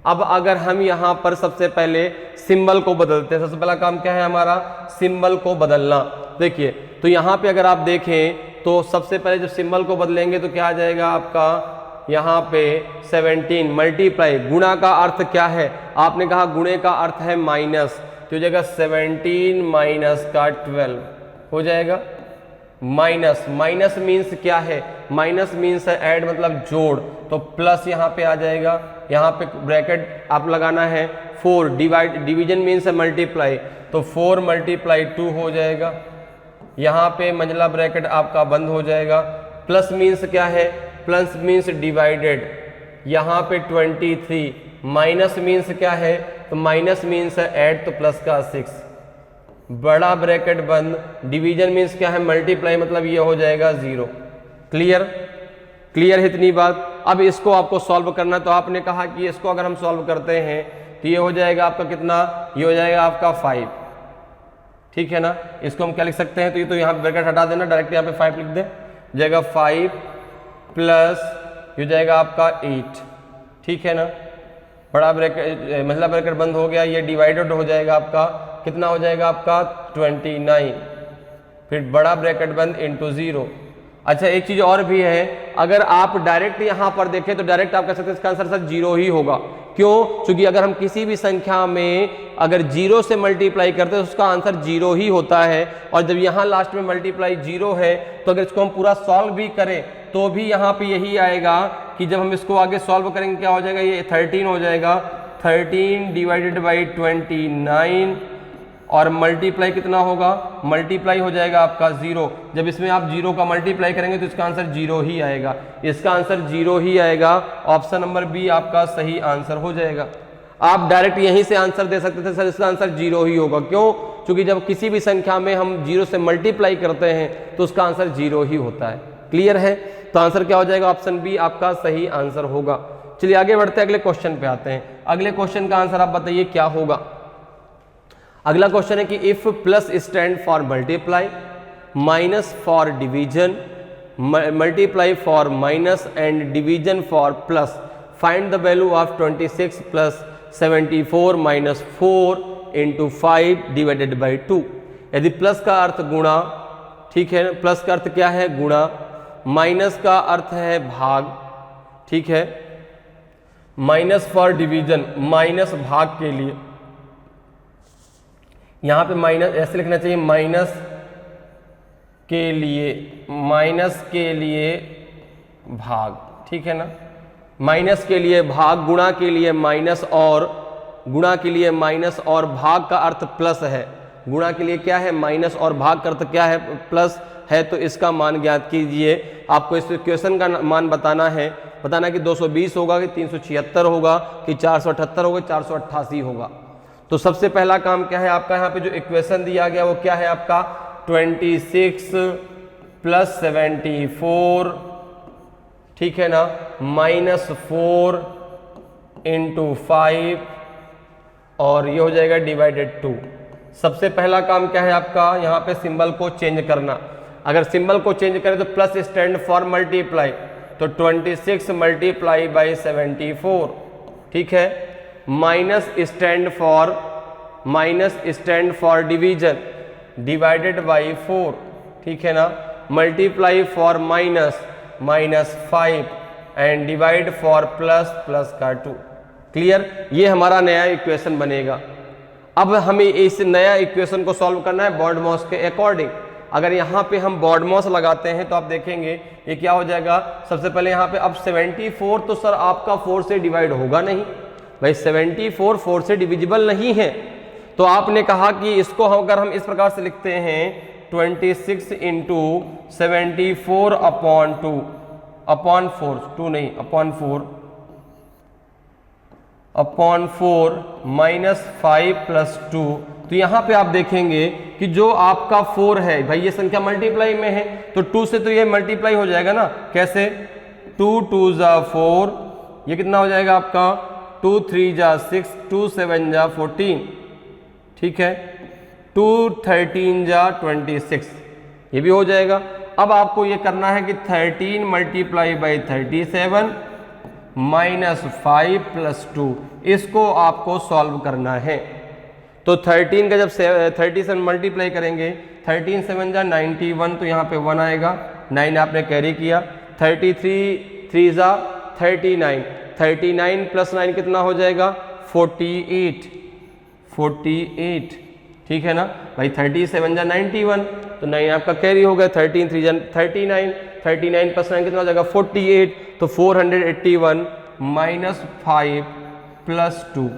अब अगर हम यहाँ पर सबसे पहले सिंबल को बदलते हैं, सबसे पहला काम क्या है हमारा? सिंबल को बदलना। देखिए तो यहाँ पे अगर आप देखें तो सबसे पहले जब सिंबल को बदलेंगे तो क्या आ जाएगा आपका? यहाँ पे 17 मल्टीप्लाई, गुणा का अर्थ क्या है? आपने कहा गुणे का अर्थ है माइनस, तो हो जाएगा 17 माइनस का 12 हो जाएगा। माइनस, माइनस मीन्स क्या है? माइनस मीन्स है ऐड मतलब जोड़, तो प्लस यहाँ पे आ जाएगा। यहाँ पे ब्रैकेट आप लगाना है 4, डिवीजन मीन्स है मल्टीप्लाई, तो 4 मल्टीप्लाई 2 हो जाएगा। यहाँ पे मंझला ब्रैकेट आपका बंद हो जाएगा। प्लस मीन्स क्या है? प्लस मीन्स डिवाइडेड, यहाँ पे 23, माइनस मीन्स क्या है? तो माइनस मीन्स है ऐड, तो प्लस का 6, बड़ा ब्रैकेट बंद, डिवीजन मीन्स क्या है? मल्टीप्लाई, मतलब ये हो जाएगा 0। क्लियर? क्लियर है इतनी बात? अब इसको आपको सॉल्व करना, तो आपने कहा कि इसको अगर हम सॉल्व करते हैं तो ये हो जाएगा आपका कितना? ये हो जाएगा आपका 5, ठीक है ना। इसको हम क्या लिख सकते हैं? तो ये तो यहाँ ब्रैकेट हटा देना, डायरेक्ट यहाँ पे 5 लिख दे, जाएगा 5 प्लस ये हो जाएगा आपका 8, ठीक है ना। बड़ा ब्रैकेट मंझला ब्रैकेट बंद हो गया, ये डिवाइडेड हो जाएगा आपका, कितना हो जाएगा आपका? 29, फिर बड़ा ब्रैकेट बंद इंटू 0। अच्छा एक चीज और भी है, अगर आप डायरेक्ट यहाँ पर देखें तो डायरेक्ट आप कह सकते हैं इसका आंसर सर 0 ही होगा। क्यों? क्योंकि अगर हम किसी भी संख्या में अगर 0 से मल्टीप्लाई करते हैं तो उसका आंसर 0 ही होता है, और जब यहाँ लास्ट में मल्टीप्लाई 0 है तो अगर इसको हम पूरा सॉल्व भी करें तो भी यहाँ पे यही आएगा कि जब हम इसको आगे सॉल्व करेंगे क्या हो जाएगा? ये 13 हो जाएगा, 13 डिवाइडेड बाई 29, और मल्टीप्लाई कितना होगा? मल्टीप्लाई हो जाएगा आपका 0। जब इसमें आप 0 का मल्टीप्लाई करेंगे तो इसका आंसर 0 ही आएगा, इसका आंसर 0 ही आएगा। ऑप्शन नंबर बी आपका सही आंसर हो जाएगा। आप डायरेक्ट यहीं से आंसर दे सकते थे सर इसका आंसर 0 ही होगा। क्यों? क्योंकि जब किसी भी संख्या में हम 0 से मल्टीप्लाई करते हैं तो उसका आंसर 0 ही होता है। क्लियर है? तो आंसर क्या हो जाएगा? ऑप्शन बी आपका सही आंसर होगा। चलिए आगे बढ़ते हैं, अगले क्वेश्चन पे आते हैं। अगले क्वेश्चन का आंसर आप बताइए क्या होगा। अगला क्वेश्चन है कि if plus stand for multiply, minus for division, multiply for minus and division for plus, find the value of 26 plus 74 minus 4 into 5 divided by 2। यदि प्लस का अर्थ गुणा, ठीक है, प्लस का अर्थ क्या है? गुणा, माइनस का अर्थ है भाग, ठीक है, माइनस फॉर डिवीजन, माइनस भाग के लिए, यहाँ पे माइनस ऐसे लिखना चाहिए, माइनस के लिए भाग, ठीक है ना, माइनस के लिए भाग, गुणा के लिए माइनस, और गुणा के लिए माइनस और भाग का अर्थ प्लस है। गुणा के लिए क्या है, माइनस, और भाग का अर्थ क्या है, प्लस है। तो इसका मान ज्ञात कीजिए। आपको इस इक्वेशन का मान बताना है कि 220 होगा कि 376 होगा कि 478 होगा, 488 होगा। तो सबसे पहला काम क्या है आपका, यहाँ पे जो इक्वेशन दिया गया वो क्या है आपका, 26 + 74, ठीक है ना, -4 × 5, और ये हो जाएगा / 2। सबसे पहला काम क्या है आपका, यहाँ पे सिंबल को चेंज करना। अगर सिंबल को चेंज करें तो प्लस स्टैंड फॉर मल्टीप्लाई, तो 26 × 74, ठीक है, माइनस स्टैंड फॉर डिवीजन /4, ठीक है ना, multiply for -5 and divide for plus का 2। क्लियर, ये हमारा नया इक्वेशन बनेगा। अब हमें इस नया इक्वेशन को सॉल्व करना है बॉडमॉस के अकॉर्डिंग। अगर यहाँ पे हम बॉडमॉस लगाते हैं तो आप देखेंगे ये क्या हो जाएगा। सबसे पहले यहाँ पे अब 74 तो सर आपका 4 से डिवाइड होगा नहीं भाई, 74 4 से डिविजिबल नहीं है। तो आपने कहा कि इसको अगर हम इस प्रकार से लिखते हैं 26 × 74 अपॉन 4 -5 + 2। तो यहाँ पे आप देखेंगे कि जो आपका 4 है भाई, ये संख्या मल्टीप्लाई में है तो 2 से तो ये मल्टीप्लाई हो जाएगा ना। कैसे, 2 2 = 4, ये कितना हो जाएगा आपका, 2 3 = 6, 2 7 = 14, ठीक है, 2 13 = 26, ये भी हो जाएगा। अब आपको ये करना है कि 13 × 37 -5 + 2, इसको आपको सॉल्व करना है। तो 13 का जब 37 मल्टीप्लाई करेंगे, 13 7 = 91, तो यहाँ पे 1 आएगा, 9 आपने कैरी किया, 33 3 = 39, 39 + 9 कितना हो जाएगा, 48, ठीक है ना भाई। 37 = 91, तो 9 आपका कैरी हो गया, 13 3 = 39, 39 + 9 कितना हो जाएगा, 48, तो 481 -5 + 2।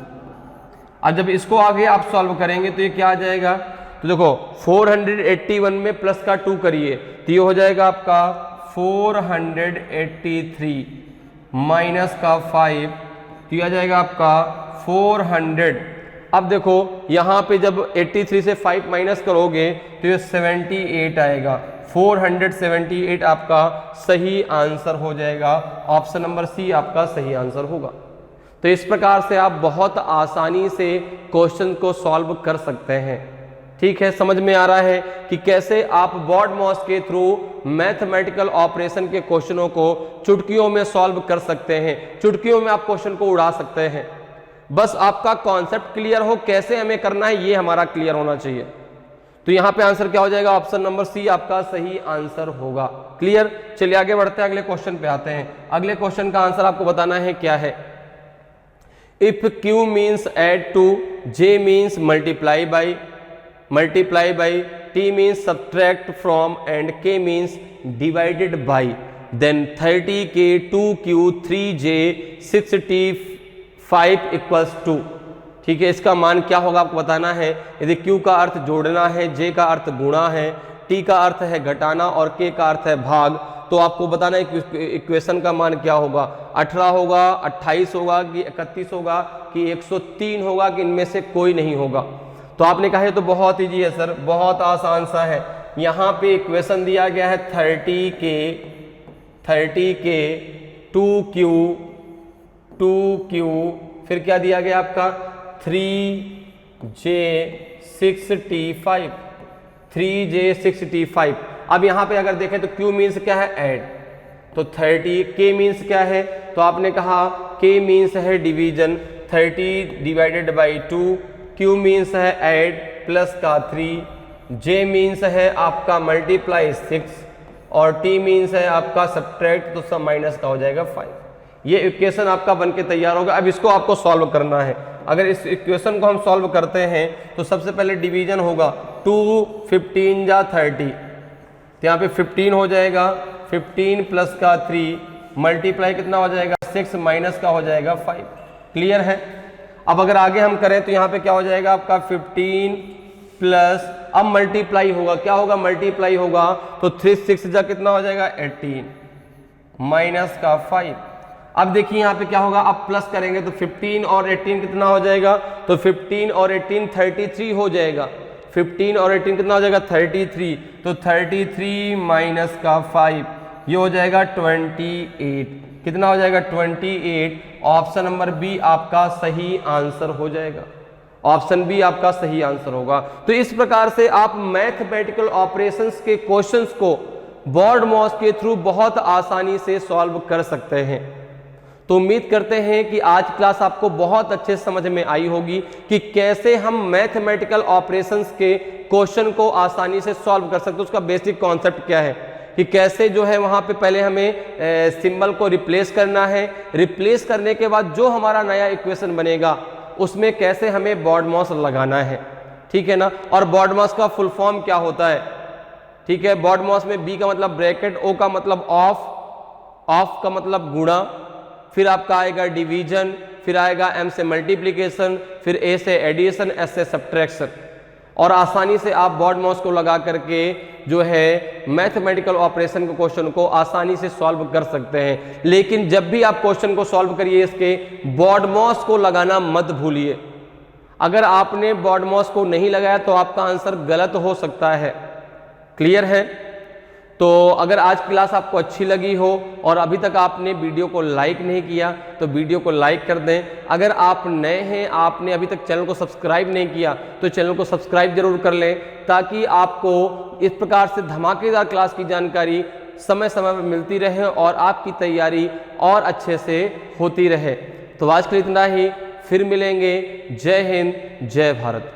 अब जब इसको आगे आप सॉल्व करेंगे तो ये क्या आ जाएगा, तो देखो 481 में प्लस का 2 करिए तो ये हो जाएगा आपका 483 माइनस का 5, तो ये आ जाएगा आपका 400। अब देखो यहाँ पे जब 83 से 5 माइनस करोगे तो ये 78 आएगा, 478 आपका सही आंसर हो जाएगा। ऑप्शन नंबर सी आपका सही आंसर होगा। तो इस प्रकार से आप बहुत आसानी से क्वेश्चन को सॉल्व कर सकते हैं। ठीक है, समझ में आ रहा है कि कैसे आप बॉडमॉस के थ्रू मैथमेटिकल ऑपरेशन के क्वेश्चनों को चुटकियों में सॉल्व कर सकते हैं, चुटकियों में आप क्वेश्चन को उड़ा सकते हैं। बस आपका कॉन्सेप्ट क्लियर हो, कैसे हमें करना है ये हमारा क्लियर होना चाहिए। तो यहां पे आंसर क्या हो जाएगा, ऑप्शन नंबर सी आपका सही आंसर होगा। क्लियर, चलिए आगे बढ़ते हैं, अगले क्वेश्चन पे आते हैं। अगले क्वेश्चन का आंसर आपको बताना है क्या है। If Q means add to, J means multiply by, T means subtract from and K means divided by, then 30K 2Q 3J 65 equals 2। ठीक है, इसका मान क्या होगा आपको बताना है। यदि Q का अर्थ जोड़ना है, J का अर्थ गुणा है, T का अर्थ है घटाना और K का अर्थ है भाग, तो आपको बताना है कि इक्वेशन का मान क्या होगा। 18 होगा, 28 होगा कि 31 होगा कि 103 होगा कि इनमें से कोई नहीं होगा। तो आपने कहा है तो बहुत ईजी है सर, बहुत आसान सा है। यहाँ पे इक्वेशन दिया गया है 30K 2Q फिर क्या दिया गया आपका 3J 65। अब यहाँ पे अगर देखें तो Q मीन्स क्या है, ऐड, तो 30, K मीन्स क्या है, तो आपने कहा K मीन्स है division, 30 divided by 2, Q means है ऐड प्लस का 3, J मीन्स है आपका मल्टीप्लाई 6 और T मीन्स है आपका सब्ट्रैक्ट, तो सब माइनस का हो जाएगा 5। ये इक्वेशन आपका बन के तैयार होगा। अब इसको आपको सॉल्व करना है। अगर इस इक्वेशन को हम सॉल्व करते हैं तो सबसे पहले डिवीजन होगा 2 15 या 30, तो यहाँ पे 15 हो जाएगा, 15 प्लस का 3 मल्टीप्लाई कितना हो जाएगा 6 माइनस का हो जाएगा 5। क्लियर है। अब अगर आगे हम करें तो यहाँ पे क्या हो जाएगा आपका 15 प्लस, अब मल्टीप्लाई होगा, क्या होगा मल्टीप्लाई होगा तो 3 6 जा कितना हो जाएगा 18 माइनस का 5। अब देखिए यहाँ पे क्या होगा, अब प्लस करेंगे तो 15 और 18 कितना हो जाएगा, तो 15 और 18 33 हो जाएगा। 15 और 18 कितना हो जाएगा 33, तो 33 माइनस का 5 ये हो जाएगा 28। कितना हो जाएगा 28। ऑप्शन नंबर बी आपका सही आंसर हो जाएगा। ऑप्शन बी आपका सही आंसर होगा। तो इस प्रकार से आप मैथमेटिकल ऑपरेशंस के क्वेश्चंस को बोर्ड मॉस के थ्रू बहुत आसानी से सॉल्व कर सकते हैं। तो उम्मीद करते हैं कि आज क्लास आपको बहुत अच्छे समझ में आई होगी कि कैसे हम मैथमेटिकल ऑपरेशंस के क्वेश्चन को आसानी से सॉल्व कर सकते हैं। उसका बेसिक कॉन्सेप्ट क्या है कि कैसे जो है वहां पे पहले हमें सिंबल को रिप्लेस करना है, रिप्लेस करने के बाद जो हमारा नया इक्वेशन बनेगा उसमें कैसे हमें बोर्ड मॉस लगाना है। ठीक है ना। और बोर्ड मॉस का फुल फॉर्म क्या होता है। ठीक है। बोर्ड मॉस में बी का मतलब ब्रैकेट, ओ का मतलब ऑफ, ऑफ का मतलब गुणा, फिर आपका आएगा डिवीजन, फिर आएगा एम से मल्टीप्लिकेशन, फिर ए से एडिशन, एस से सब्ट्रैक्शन। और आसानी से आप बोर्ड माउस को लगा करके जो है मैथमेटिकल ऑपरेशन के क्वेश्चन को आसानी से सॉल्व कर सकते हैं। लेकिन जब भी आप क्वेश्चन को सॉल्व करिए इसके बोर्ड माउस को लगाना मत भूलिए। अगर आपने बोर्ड माउस को नहीं लगाया तो आपका आंसर गलत हो सकता है। क्लियर है। तो अगर आज क्लास आपको अच्छी लगी हो और अभी तक आपने वीडियो को लाइक नहीं किया तो वीडियो को लाइक कर दें। अगर आप नए हैं, आपने अभी तक चैनल को सब्सक्राइब नहीं किया तो चैनल को सब्सक्राइब जरूर कर लें, ताकि आपको इस प्रकार से धमाकेदार क्लास की जानकारी समय समय पर मिलती रहे और आपकी तैयारी और अच्छे से होती रहे। तो आज के लिए इतना ही, फिर मिलेंगे। जय हिंद, जय भारत।